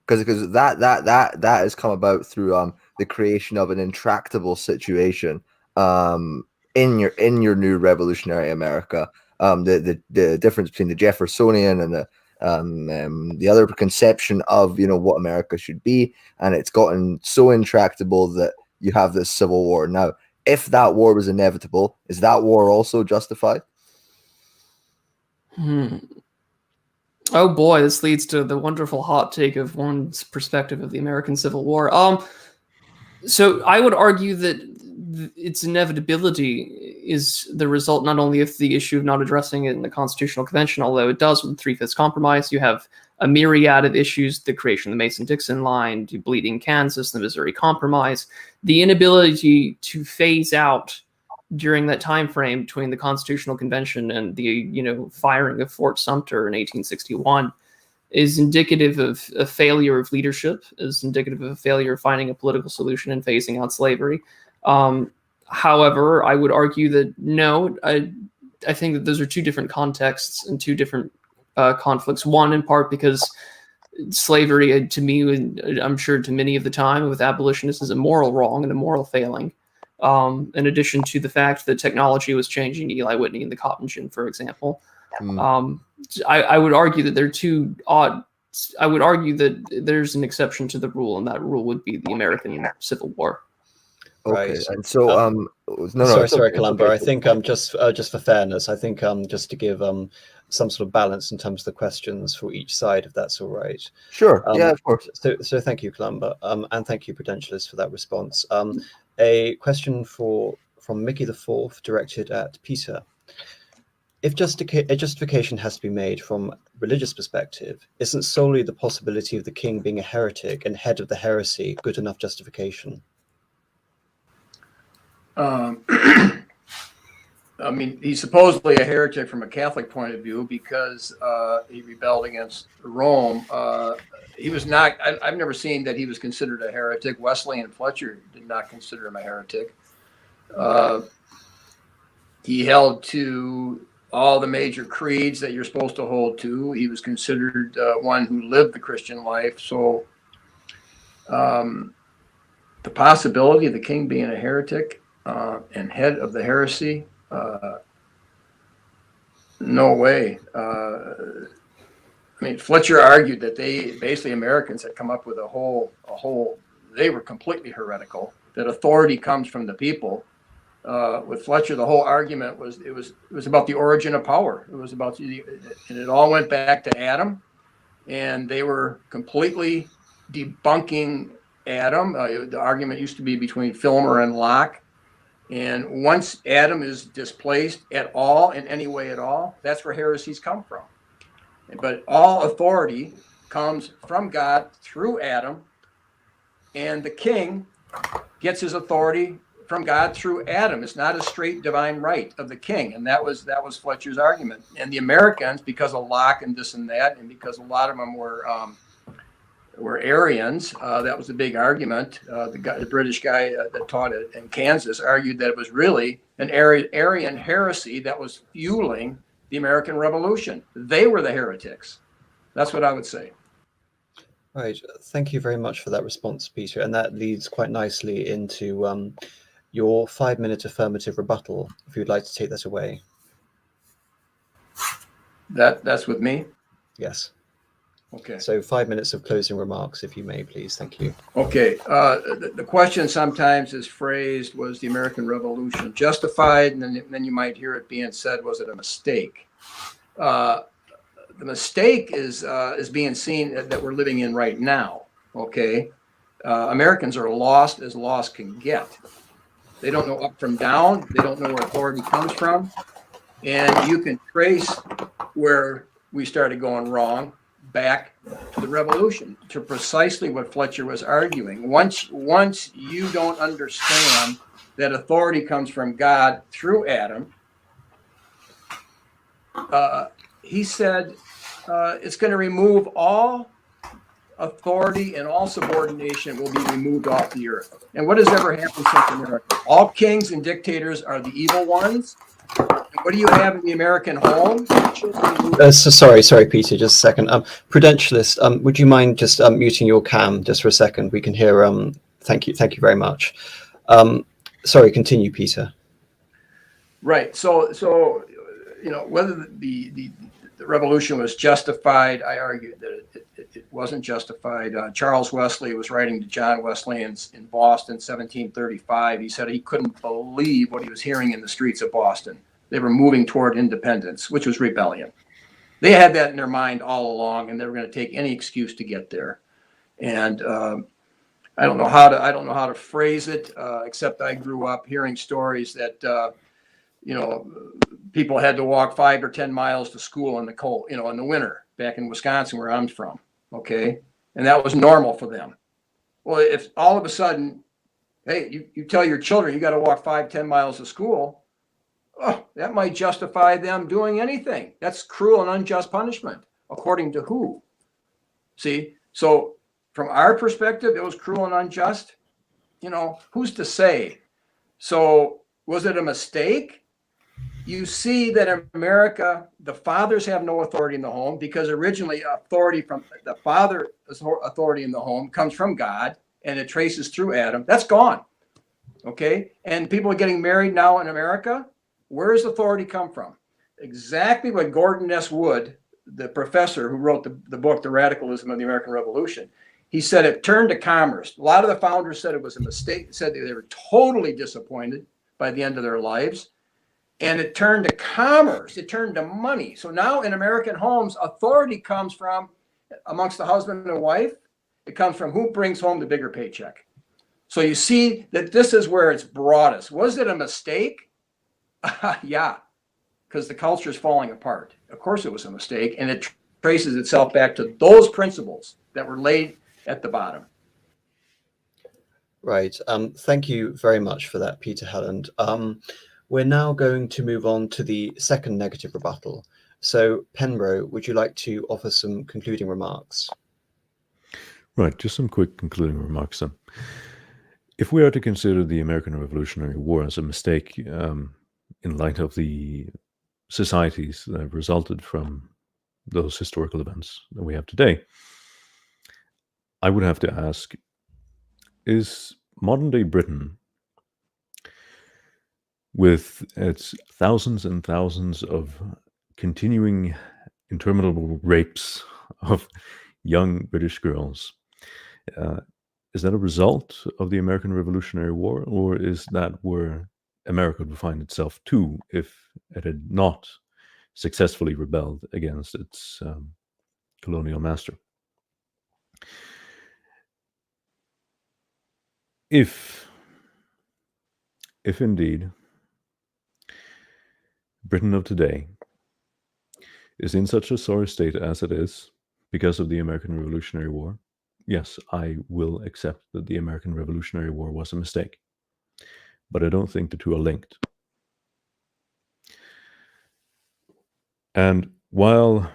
because that has come about through the creation of an intractable situation in your new revolutionary America, the difference between the Jeffersonian and the other conception of what America should be, and it's gotten so intractable that you have this civil war. Now, if that war was inevitable, is that war also justified?
Oh boy, this leads to the wonderful hot take of one's perspective of the American Civil War. So I would argue that its inevitability is the result not only of the issue of not addressing it in the Constitutional Convention, although it does with the Three-Fifths Compromise. You have a myriad of issues: the creation of the Mason-Dixon line, Bleeding Kansas, the Missouri Compromise, the inability to phase out during that time frame between the Constitutional Convention and the firing of Fort Sumter in 1861 is indicative of a failure of leadership, is indicative of a failure of finding a political solution and phasing out slavery. However, I would argue that no, I think that those are two different contexts and two different conflicts. One, in part, because slavery, to me, and I'm sure to many of the time with abolitionists, is a moral wrong and a moral failing. In addition to the fact that technology was changing Eli Whitney and the cotton gin, for example. I would argue that they're two odd. I would argue that there's an exception to the rule, and that rule would be the American Civil War.
Okay,
Right.
and so
sorry, Columbo. I think just for fairness, I think just to give some sort of balance in terms of the questions for each side, if that's all right.
Sure. Yeah, of course.
So thank you, Columbo, and thank you, Prudentialist, for that response. A question from Mickey the Fourth, directed at Peter. If a justification has to be made from a religious perspective, isn't solely the possibility of the king being a heretic and head of the heresy good enough justification?
I mean, he's supposedly a heretic from a Catholic point of view because he rebelled against Rome. He was not. I've never seen that he was considered a heretic. Wesley and Fletcher did not consider him a heretic. He held to all the major creeds that you're supposed to hold to. He was considered one who lived the Christian life. So the possibility of the king being a heretic and head of the heresy, no way. I mean, Fletcher argued that Americans had come up with a whole, they were completely heretical, that authority comes from the people. With Fletcher, the whole argument was it was about the origin of power. It was about and it all went back to Adam, and they were completely debunking Adam. The argument used to be between Filmer and Locke, and once Adam is displaced at all in any way at all, that's where heresies come from. But all authority comes from God through Adam, and the king gets his authority from God through Adam. It's not a straight divine right of the king, and that was Fletcher's argument. And the Americans, because of Locke and this and that, and because a lot of them were Arians, that was a big argument. The British guy that taught it in Kansas argued that it was really an Arian heresy that was fueling the American Revolution. They were the heretics. That's what I would say.
Right. Thank you very much for that response, Peter. And that leads quite nicely into your 5-minute affirmative rebuttal, if you'd like to take that away.
That's with me?
Yes.
Okay.
So 5 minutes of closing remarks, if you may, please. Thank you.
Okay. The question sometimes is phrased, was the American Revolution justified? And then you might hear it being said, was it a mistake? The mistake is being seen that we're living in right now. Okay. Americans are lost as lost can get. They don't know up from down. They don't know where authority comes from. And you can trace where we started going wrong back to the revolution, to precisely what Fletcher was arguing. Once you don't understand that authority comes from God through Adam, he said it's going to remove all authority and all subordination will be removed off the earth. And what has ever happened since America? All kings and dictators are the evil ones. What do you have in the American home?
Sorry, Peter, just a second. Prudentialist, would you mind just muting your cam just for a second? We can hear. Thank you very much. Sorry, continue, Peter.
Right. So whether the revolution was justified, I argued that it wasn't justified. Charles Wesley was writing to John Wesley in Boston, 1735. He said he couldn't believe what he was hearing in the streets of Boston. They were moving toward independence, which was rebellion. They had that in their mind all along, and they were going to take any excuse to get there. And I don't know how to phrase it, except I grew up hearing stories that people had to walk 5 or 10 miles to school in the cold, in the winter, back in Wisconsin, where I'm from. Okay. And that was normal for them. Well, if all of a sudden, hey, you tell your children you got to walk 5-10 miles to school, that might justify them doing anything. That's cruel and unjust punishment. According to who? See, so from our perspective, it was cruel and unjust. Who's to say? So was it a mistake? You see that in America, the fathers have no authority in the home because originally authority from the father, authority in the home comes from God, and it traces through Adam. That's gone. Okay. And people are getting married now in America. Where does authority come from? Exactly what Gordon S. Wood, the professor who wrote the book, The Radicalism of the American Revolution, he said it turned to commerce. A lot of the founders said it was a mistake, said they were totally disappointed by the end of their lives. And it turned to commerce. It turned to money. So now in American homes, authority comes from, amongst the husband and wife, it comes from who brings home the bigger paycheck. So you see that this is where it's brought us. Was it a mistake? Yeah, because the culture is falling apart. Of course it was a mistake, and it traces itself back to those principles that were laid at the bottom.
Right. Thank you very much for that, Peter Helland. We're now going to move on to the second negative rebuttal. So, Penro, would you like to offer some concluding remarks?
Right, just some quick concluding remarks then. If we are to consider the American Revolutionary War as a mistake in light of the societies that have resulted from those historical events that we have today, I would have to ask, is modern-day Britain, with its thousands and thousands of continuing interminable rapes of young British girls, is that a result of the American Revolutionary War, or is that where America would find itself too if it had not successfully rebelled against its colonial master? If indeed Britain of today is in such a sorry state as it is because of the American Revolutionary War, yes, I will accept that the American Revolutionary War was a mistake. But I don't think the two are linked. And while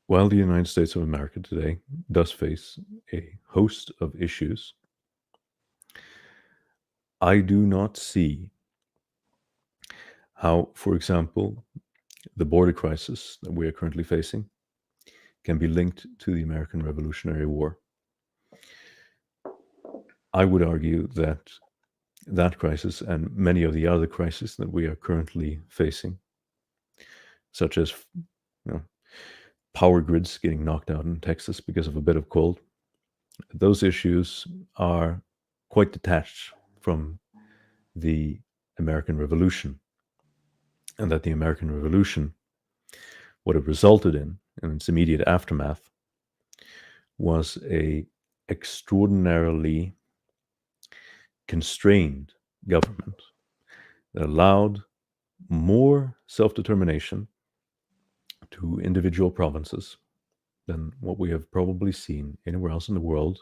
the United States of America today does face a host of issues, I do not see how, for example, the border crisis that we are currently facing can be linked to the American Revolutionary War. I would argue that that crisis and many of the other crises that we are currently facing, such as power grids getting knocked out in Texas because of a bit of cold. Those issues are quite detached from the American Revolution, and that the American Revolution, what it resulted in its immediate aftermath, was a extraordinarily constrained government that allowed more self-determination to individual provinces than what we have probably seen anywhere else in the world,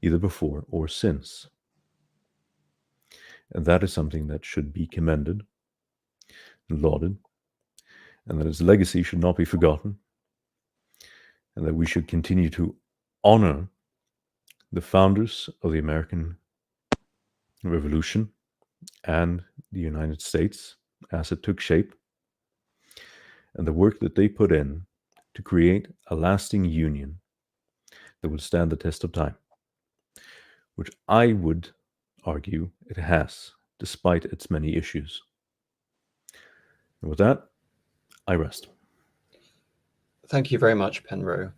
either before or since. And that is something that should be commended and lauded, and that its legacy should not be forgotten, and that we should continue to honor the founders of the American Revolution and the United States as it took shape, and the work that they put in to create a lasting union that will stand the test of time, which I would argue it has, despite its many issues. And with that, I rest.
Thank you very much, Penro.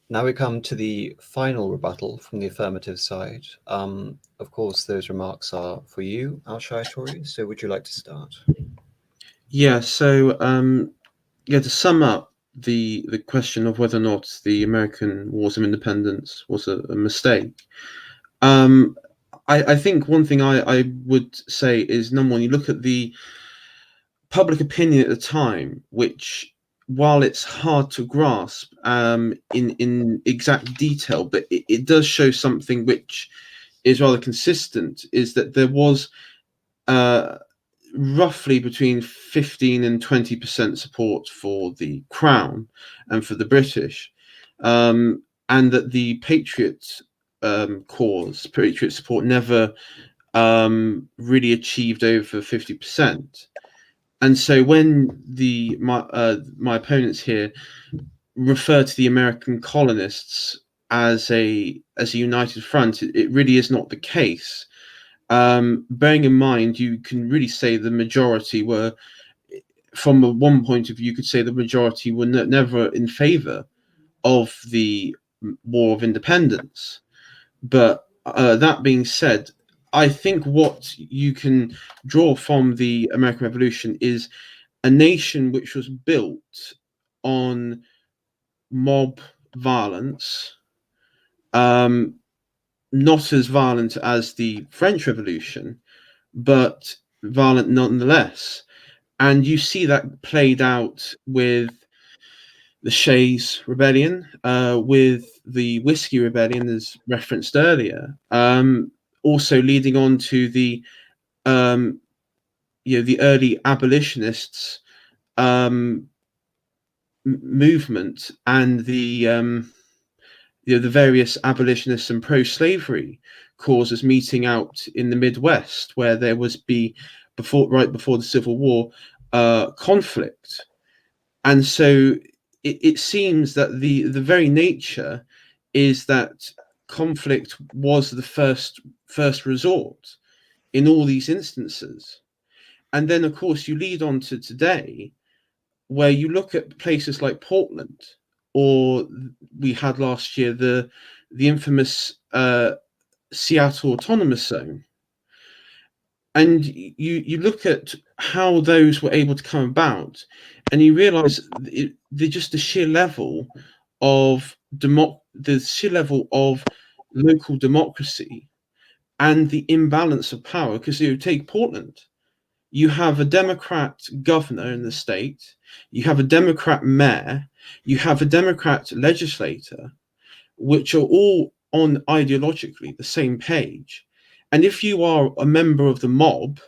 Now we come to the final rebuttal from the affirmative side. Of course, those remarks are for you, Al-Shai Tori, so would you like to start?
Yeah, so to sum up the question of whether or not the American Wars of Independence was a mistake, I think one thing I would say is, number one, you look at the public opinion at the time, which, while it's hard to grasp in exact detail, but it does show something which is rather consistent, is that there was roughly between 15 and 20% support for the Crown and for the British, and that the Patriot cause, Patriot support, never really achieved over 50%. And so when my opponents here refer to the American colonists as a united front, it really is not the case. Bearing in mind, you can really say the majority were, from one point of view, you could say the majority were never in favor of the War of Independence. But that being said, I think what you can draw from the American Revolution is a nation which was built on mob violence, not as violent as the French Revolution, but violent nonetheless. And you see that played out with the Shays Rebellion, with the Whiskey Rebellion, as referenced earlier, also leading on to the the early abolitionists movement, and the various abolitionists and pro-slavery causes meeting out in the Midwest, where there was right before the Civil War conflict. And so it seems that the very nature is that conflict was the first resort in all these instances. And then, of course, you lead on to today, where you look at places like Portland, or we had last year the infamous Seattle Autonomous Zone. And you look at how those were able to come about, and you realize the sheer level of local democracy and the imbalance of power. Because you take Portland, you have a Democrat governor in the state, you have a Democrat mayor, you have a Democrat legislator, which are all on ideologically the same page. And if you are a member of the mob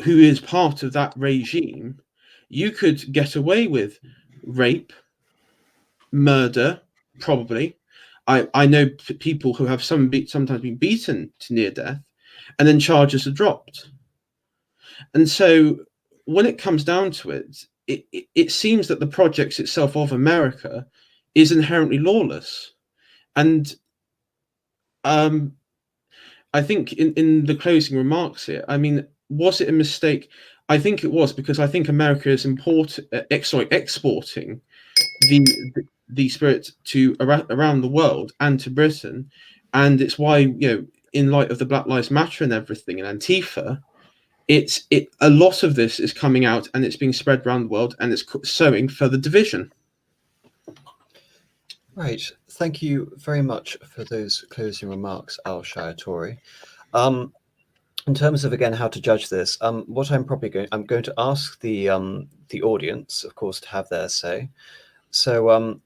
who is part of that regime, you could get away with rape, murder, probably. I know people who have sometimes been beaten to near death, and then charges are dropped. And so when it comes down to it, it seems that the project itself of America is inherently lawless. And I think in the closing remarks here, I mean, was it a mistake? I think it was because I think America is exporting the spirit to around the world and to Britain, and it's why, you know, in light of the Black Lives Matter and everything and Antifa, a lot of this is coming out and it's being spread around the world, and it's sowing further division.
Right. Thank you very much for those closing remarks, Al-Shayaturi. In terms of, again, how to judge this, what I'm going to ask the audience, of course, to have their say. So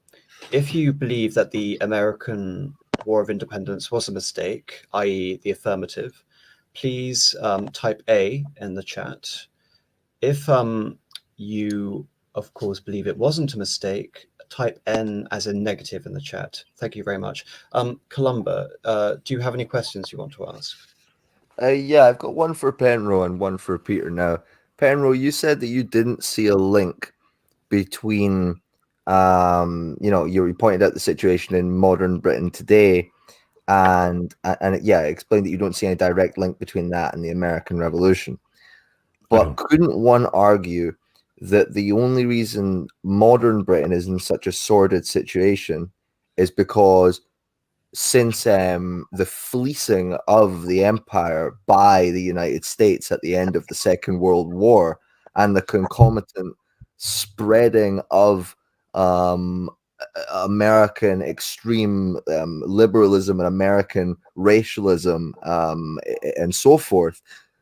if you believe that the American War of Independence was a mistake, i.e. the affirmative, please type A in the chat. If you, of course, believe it wasn't a mistake, type N as a negative in the chat. Thank you very much. Columba, do you have any questions you want to ask?
Yeah, I've got one for Penro and one for Peter now. Penro, you said that you didn't see a link between, you know, you pointed out the situation in modern Britain today, and yeah, explained that you don't see any direct link between that and the American Revolution. But couldn't one argue that the only reason modern Britain is in such a sordid situation is because since the fleecing of the empire by the United States at the end of the Second World War and the concomitant spreading of American extreme liberalism and American racialism and so forth,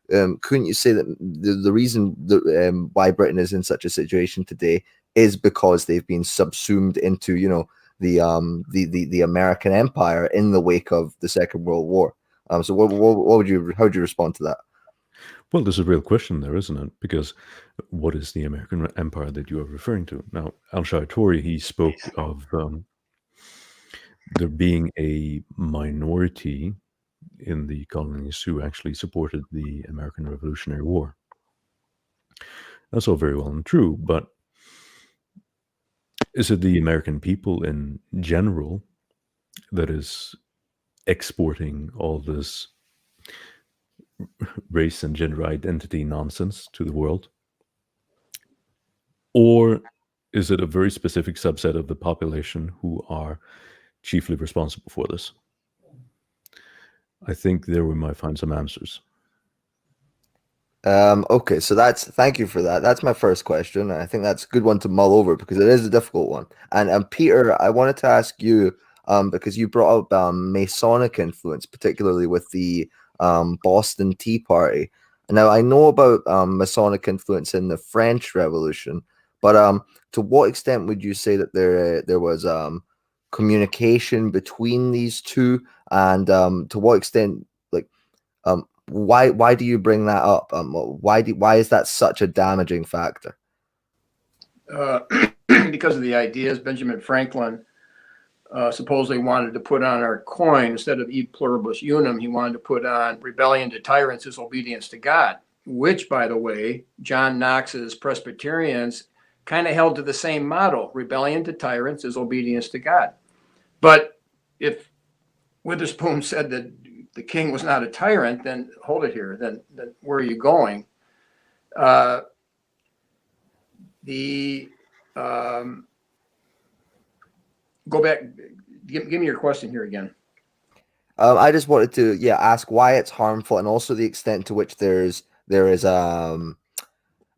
couldn't you say that the reason that, why Britain is in such a situation today is because they've been subsumed into, you know, the American empire in the wake of the Second World War? So how would you respond to that?
Well, there's a real question there, isn't it? Because what is the American empire that you are referring to? Now, Al-Shayaturi, he spoke of there being a minority in the colonies who actually supported the American Revolutionary War. That's all very well and true, but is it the American people in general that is exporting all this race and gender identity nonsense to the world? Or is it a very specific subset of the population who are chiefly responsible for this? I think there we might find some answers.
Okay, so thank you for that. That's my first question. I think that's a good one to mull over because it is a difficult one. And Peter, I wanted to ask you, because you brought up Masonic influence, particularly with the Boston Tea Party. Now, I know about Masonic influence in the French Revolution, but to what extent would you say that there was communication between these two, and to what extent, like, why do you bring that up? Why is that such a damaging factor?
Because of the ideas Benjamin Franklin supposedly wanted to put on our coin. Instead of e pluribus unum, he wanted to put on rebellion to tyrants is obedience to God, which, by the way, John Knox's Presbyterians kind of held to the same motto: rebellion to tyrants is obedience to God. But if Witherspoon said that the king was not a tyrant, then hold it here. Then where are you going? Go back. Give me your question here again.
I just wanted to ask why it's harmful, and also the extent to which there is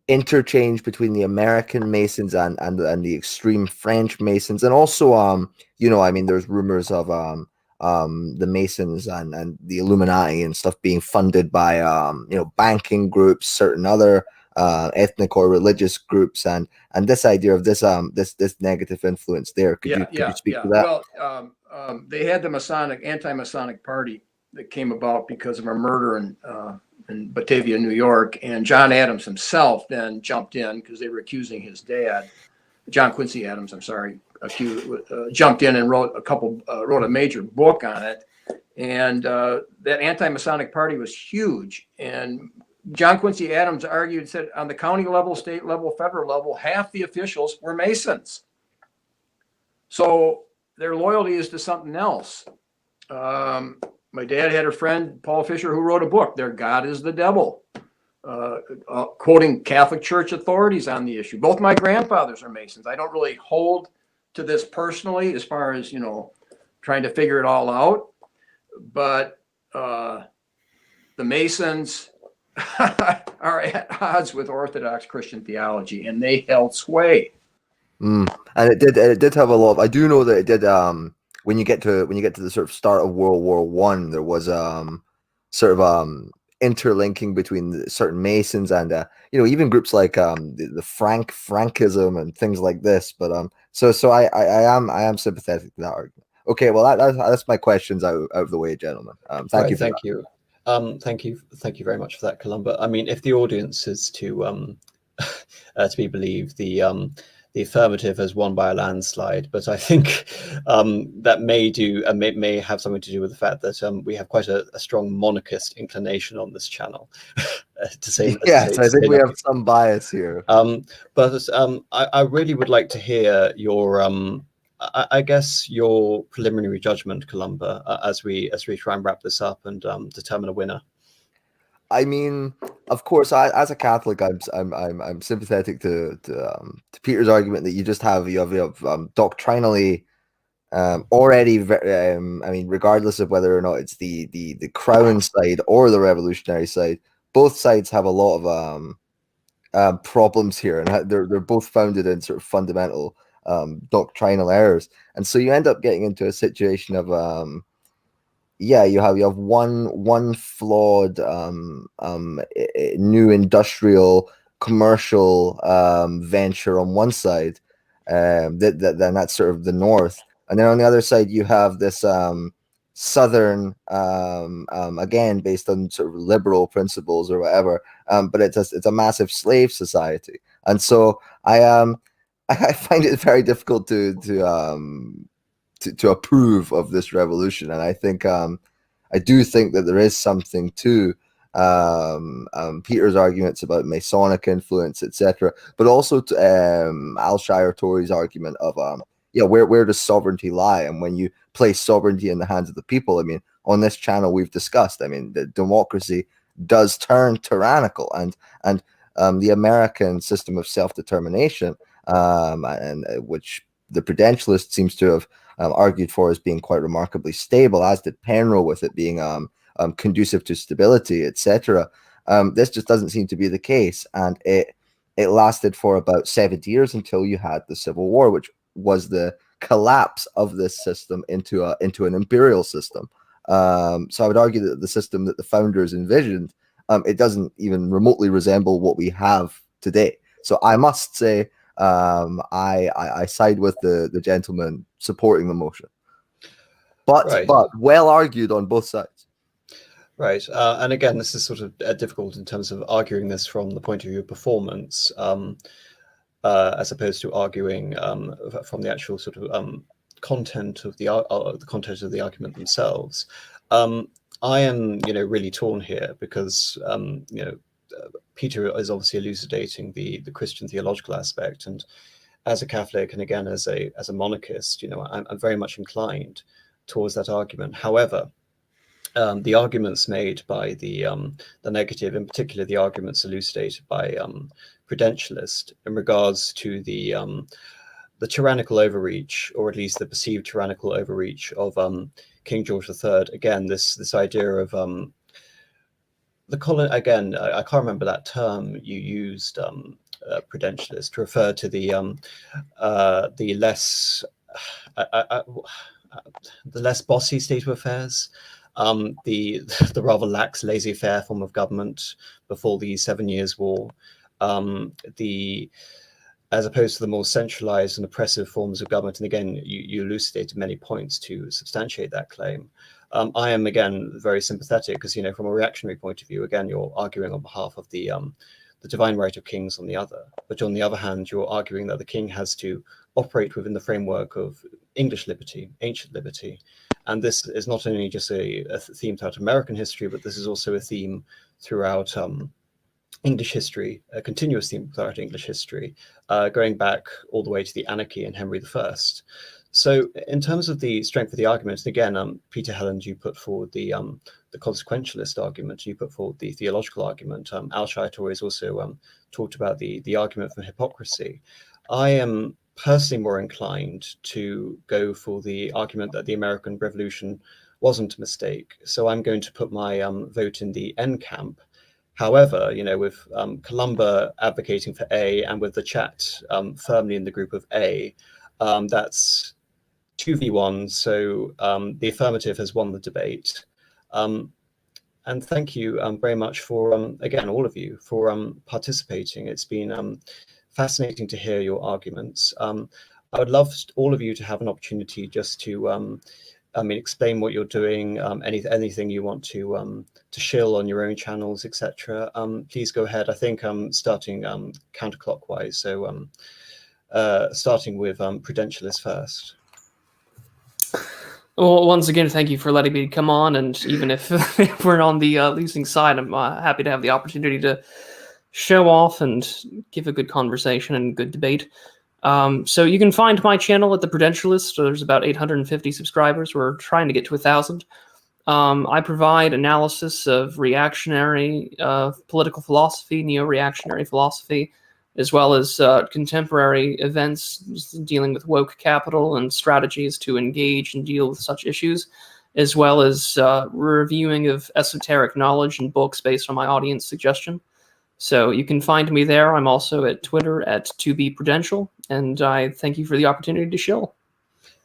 interchange between the American Masons and the extreme French Masons, and also you know, I mean, there's rumors of the Masons and the Illuminati and stuff being funded by you know, banking groups, certain other ethnic or religious groups, and this idea of this negative influence there. Could you speak to that?
Well, they had the anti-Masonic party that came about because of a murder in Batavia, New York, and John Adams himself then jumped in because they were accusing his dad, John Quincy Adams, I'm sorry, jumped in and wrote a major book on it, and that anti-Masonic party was huge. And John Quincy Adams said on the county level, state level, federal level, half the officials were Masons. So their loyalty is to something else. My dad had a friend, Paul Fisher, who wrote a book, Their God is the Devil. quoting Catholic Church authorities on the issue. Both my grandfathers are Masons. I don't really hold to this personally as far as, trying to figure it all out. But the Masons are at odds with Orthodox Christian theology, and they held sway.
And it did have a lot. I do know that it did. When you get to the sort of start of World War I, there was sort of interlinking between certain Masons and even groups like the Frankism and things like this. But so I am sympathetic to that argument. Okay, well that's my questions out of the way, gentlemen. Thank you.
Thank you. Thank you very much for that, Columba. I mean, if the audience is to be believed, the affirmative has won by a landslide, but I think that may have something to do with the fact that we have quite a strong monarchist inclination on this channel. To say,
yes, I think we have some bias here.
But I really would like to hear your I guess your preliminary judgment, Columba, as we try and wrap this up and determine a winner.
I mean, of course, as a Catholic, I'm sympathetic to Peter's argument that you have doctrinally already. I mean, regardless of whether or not it's the crown side or the revolutionary side, both sides have a lot of problems here, and they're both founded in sort of fundamental doctrinal errors, and so you end up getting into a situation of you have one flawed new industrial commercial venture on one side, then that's sort of the north, and then on the other side you have this southern again based on sort of liberal principles or whatever, but it's a massive slave society, and so I find it very difficult to approve of this revolution, and I think I do think that there is something to Peter's arguments about Masonic influence, etc., but also to Alshire Tory's argument of where does sovereignty lie, and when you place sovereignty in the hands of the people. I mean, on this channel we've discussed. I mean, the democracy does turn tyrannical, and the American system of self-determination, and which the Prudentialist seems to have argued for as being quite remarkably stable, as did Penrose, with it being conducive to stability, etc. This just doesn't seem to be the case, and it lasted for about 70 years until you had the Civil War, which was the collapse of this system into an imperial system. So I would argue that the system that the founders envisioned, it doesn't even remotely resemble what we have today. So I must say, I side with the gentleman supporting the motion, but well argued on both sides.
Right, and again, this is sort of difficult in terms of arguing this from the point of view of performance, as opposed to arguing from the actual sort of content of the argument themselves. I am, really torn here because Peter is obviously elucidating the Christian theological aspect, and as a Catholic and again as a monarchist, I'm very much inclined towards that argument. However, the arguments made by the negative, in particular the arguments elucidated by Prudentialist in regards to the tyrannical overreach, or at least the perceived tyrannical overreach of King George III. Again, this idea of the colon. Again, I can't remember that term you used, Prudentialist, to refer to the less bossy state of affairs. The rather lax, laissez-faire form of government before the 7 Years' War, as opposed to the more centralized and oppressive forms of government. And again, you elucidated many points to substantiate that claim. I am again very sympathetic because, from a reactionary point of view, again, you're arguing on behalf of the divine right of kings on the other. But on the other hand, you're arguing that the king has to operate within the framework of English liberty, ancient liberty. And this is not only just a theme throughout American history, but this is also a theme throughout English history, a continuous theme throughout English history, going back all the way to the anarchy in Henry I. So in terms of the strength of the argument, again, Peter Helland, you put forward the consequentialist argument, you put forward the theological argument. Al-Shaitor has also talked about the argument from hypocrisy. I am personally more inclined to go for the argument that the American Revolution wasn't a mistake. So I'm going to put my vote in the N camp. However, with Columba advocating for A and with the chat firmly in the group of A, that's 2v1. So the affirmative has won the debate. And thank you very much for, again, all of you for participating. It's been fascinating to hear your arguments. I would love all of you to have an opportunity just to explain what you're doing, anything you want to shill on your own channels, etc. Please go ahead. I think I'm starting counterclockwise, so starting with Prudentialist first.
Well, once again, thank you for letting me come on, and even if we're on the losing side, I'm happy to have the opportunity to show off and give a good conversation and good debate. So you can find my channel at The Prudentialist. There's about 850 subscribers. We're trying to get to 1,000. I provide analysis of reactionary political philosophy, neo-reactionary philosophy, as well as contemporary events dealing with woke capital and strategies to engage and deal with such issues, as well as reviewing of esoteric knowledge and books based on my audience suggestion. So you can find me there. I'm also at Twitter at 2bprudential, and I thank you for the opportunity to shill.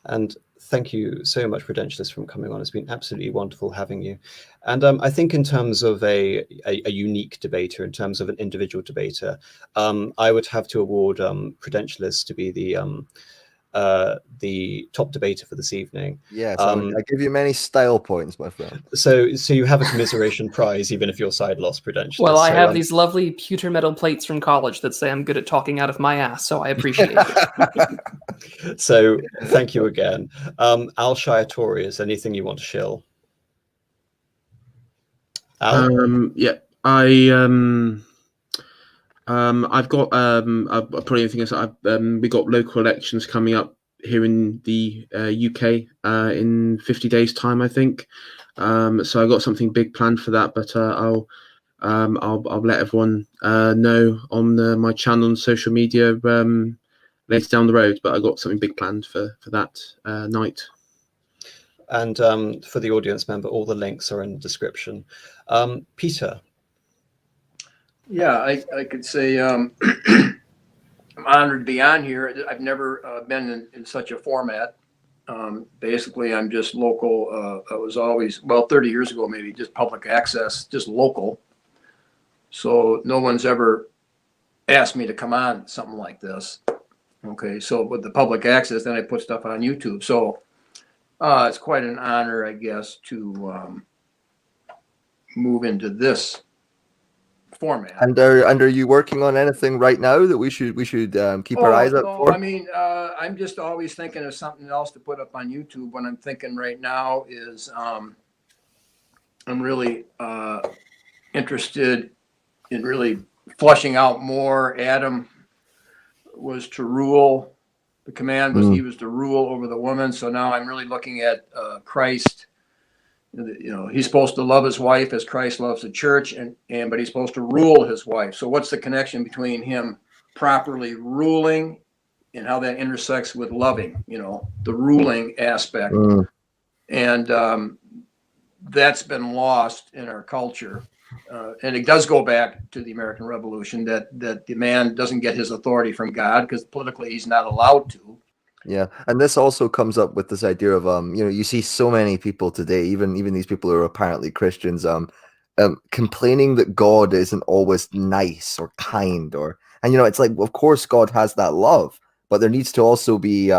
And thank you so much, Prudentialist, for coming on. It's been absolutely wonderful having you. And I think in terms of a unique debater, in terms of an individual debater, I would have to award Prudentialist to be the top debater for this evening.
Yes, I give you many style points, my friend.
So you have a commiseration prize, even if your side lost, Prudentialist.
Well, I have these lovely pewter metal plates from college that say I'm good at talking out of my ass, so I appreciate it.
So thank you again. Al-Shaitor, is anything you want to shill? Al?
Yeah, I've got probably anything else. We got local elections coming up here in the UK in 50 days' time, I think. So I got something big planned for that, but I'll let everyone know on my channel and social media later down the road. But I got something big planned for that night.
And for the audience member, all the links are in the description. Peter.
Yeah, I could say I'm honored to be on here. I've never been in such a format. Basically, I'm just local. I was always, 30 years ago, maybe just public access, just local. So no one's ever asked me to come on something like this. Okay, so with the public access, then I put stuff on YouTube. So it's quite an honor, I guess, to move into this format.
And are you working on anything right now that we should keep our eyes out for?
I mean, I'm just always thinking of something else to put up on YouTube. What I'm thinking right now is I'm really interested in really fleshing out more. Adam was to rule. The command was he was to rule over the woman. So now I'm really looking at Christ. He's supposed to love his wife as Christ loves the church, but he's supposed to rule his wife. So what's the connection between him properly ruling and how that intersects with loving, the ruling aspect. And that's been lost in our culture. And it does go back to the American Revolution that the man doesn't get his authority from God because politically he's not allowed to.
Yeah, and this also comes up with this idea of you see so many people today, even these people who are apparently Christians, complaining that God isn't always nice or kind, and it's like, of course God has that love, but there needs to also be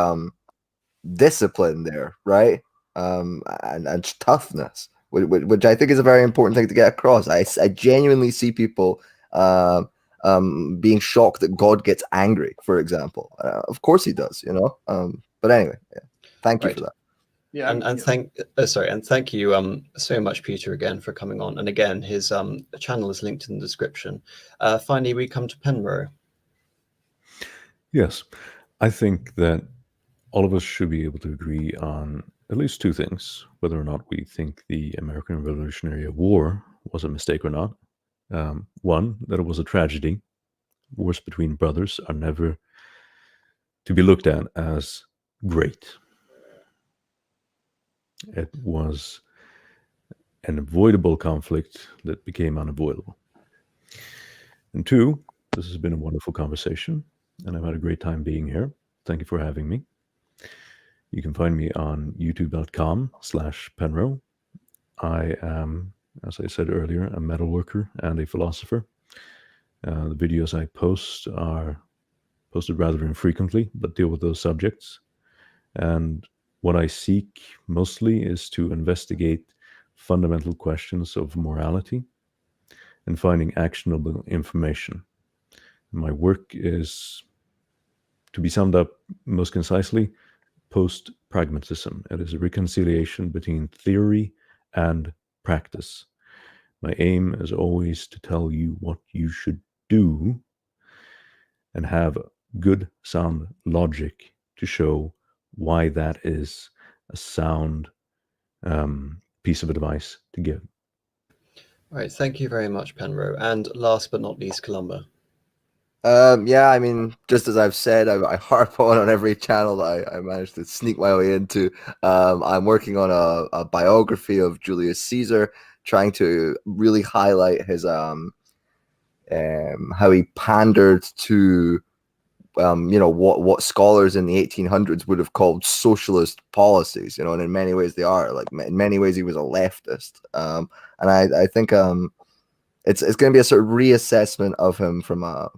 discipline there, right? And toughness, which I think is a very important thing to get across. I genuinely see people being shocked that God gets angry, for example. Of course he does, but anyway, thank you for that.
Yeah,
and thank you so much, Peter, again for coming on. And again, his channel is linked in the description. Finally, we come to Penrose.
Yes, I think that all of us should be able to agree on at least two things: whether or not we think the American Revolutionary War was a mistake or not. One, that it was a tragedy. Wars between brothers are never to be looked at as great. It was an avoidable conflict that became unavoidable. And two, this has been a wonderful conversation, and I've had a great time being here. Thank you for having me. You can find me on youtube.com/Penro. I am, as I said earlier, a metalworker and a philosopher. The videos I post are posted rather infrequently, but deal with those subjects. And what I seek mostly is to investigate fundamental questions of morality and finding actionable information. My work is, to be summed up most concisely, post-pragmatism. It is a reconciliation between theory and practice. My aim is always to tell you what you should do and have good, sound logic to show why that is a sound piece of advice to give.
All right, thank you very much, Penro. And last but not least, Columba.
Yeah, I mean, just as I've said, I harp on every channel that I managed to sneak my way into. I'm working on a biography of Julius Caesar, trying to really highlight his how he pandered to what scholars in the 1800s would have called socialist policies, and in many ways they are. Like, in many ways he was a leftist, and I think it's going to be a sort of reassessment of him from our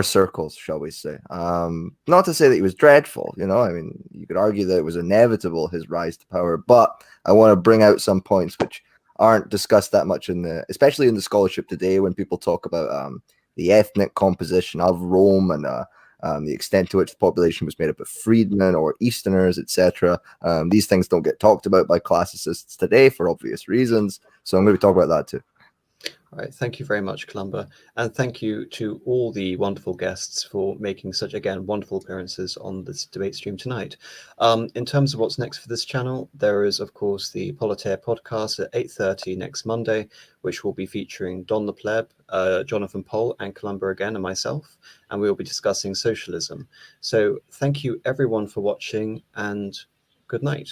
circles, shall we say. Not to say that he was dreadful, I mean, you could argue that it was inevitable, his rise to power, but I want to bring out some points which aren't discussed that much especially in the scholarship today, when people talk about the ethnic composition of Rome and the extent to which the population was made up of freedmen or Easterners, etc. These things don't get talked about by classicists today for obvious reasons, so I'm going to be talking about that too.
All right, thank you very much, Columba. And thank you to all the wonderful guests for making such, again, wonderful appearances on this debate stream tonight. In terms of what's next for this channel, there is, of course, the Politaire podcast at 8:30 next Monday, which will be featuring Don the Pleb, Jonathan Poll, and Columba again, and myself, and we will be discussing socialism. So thank you, everyone, for watching, and good night.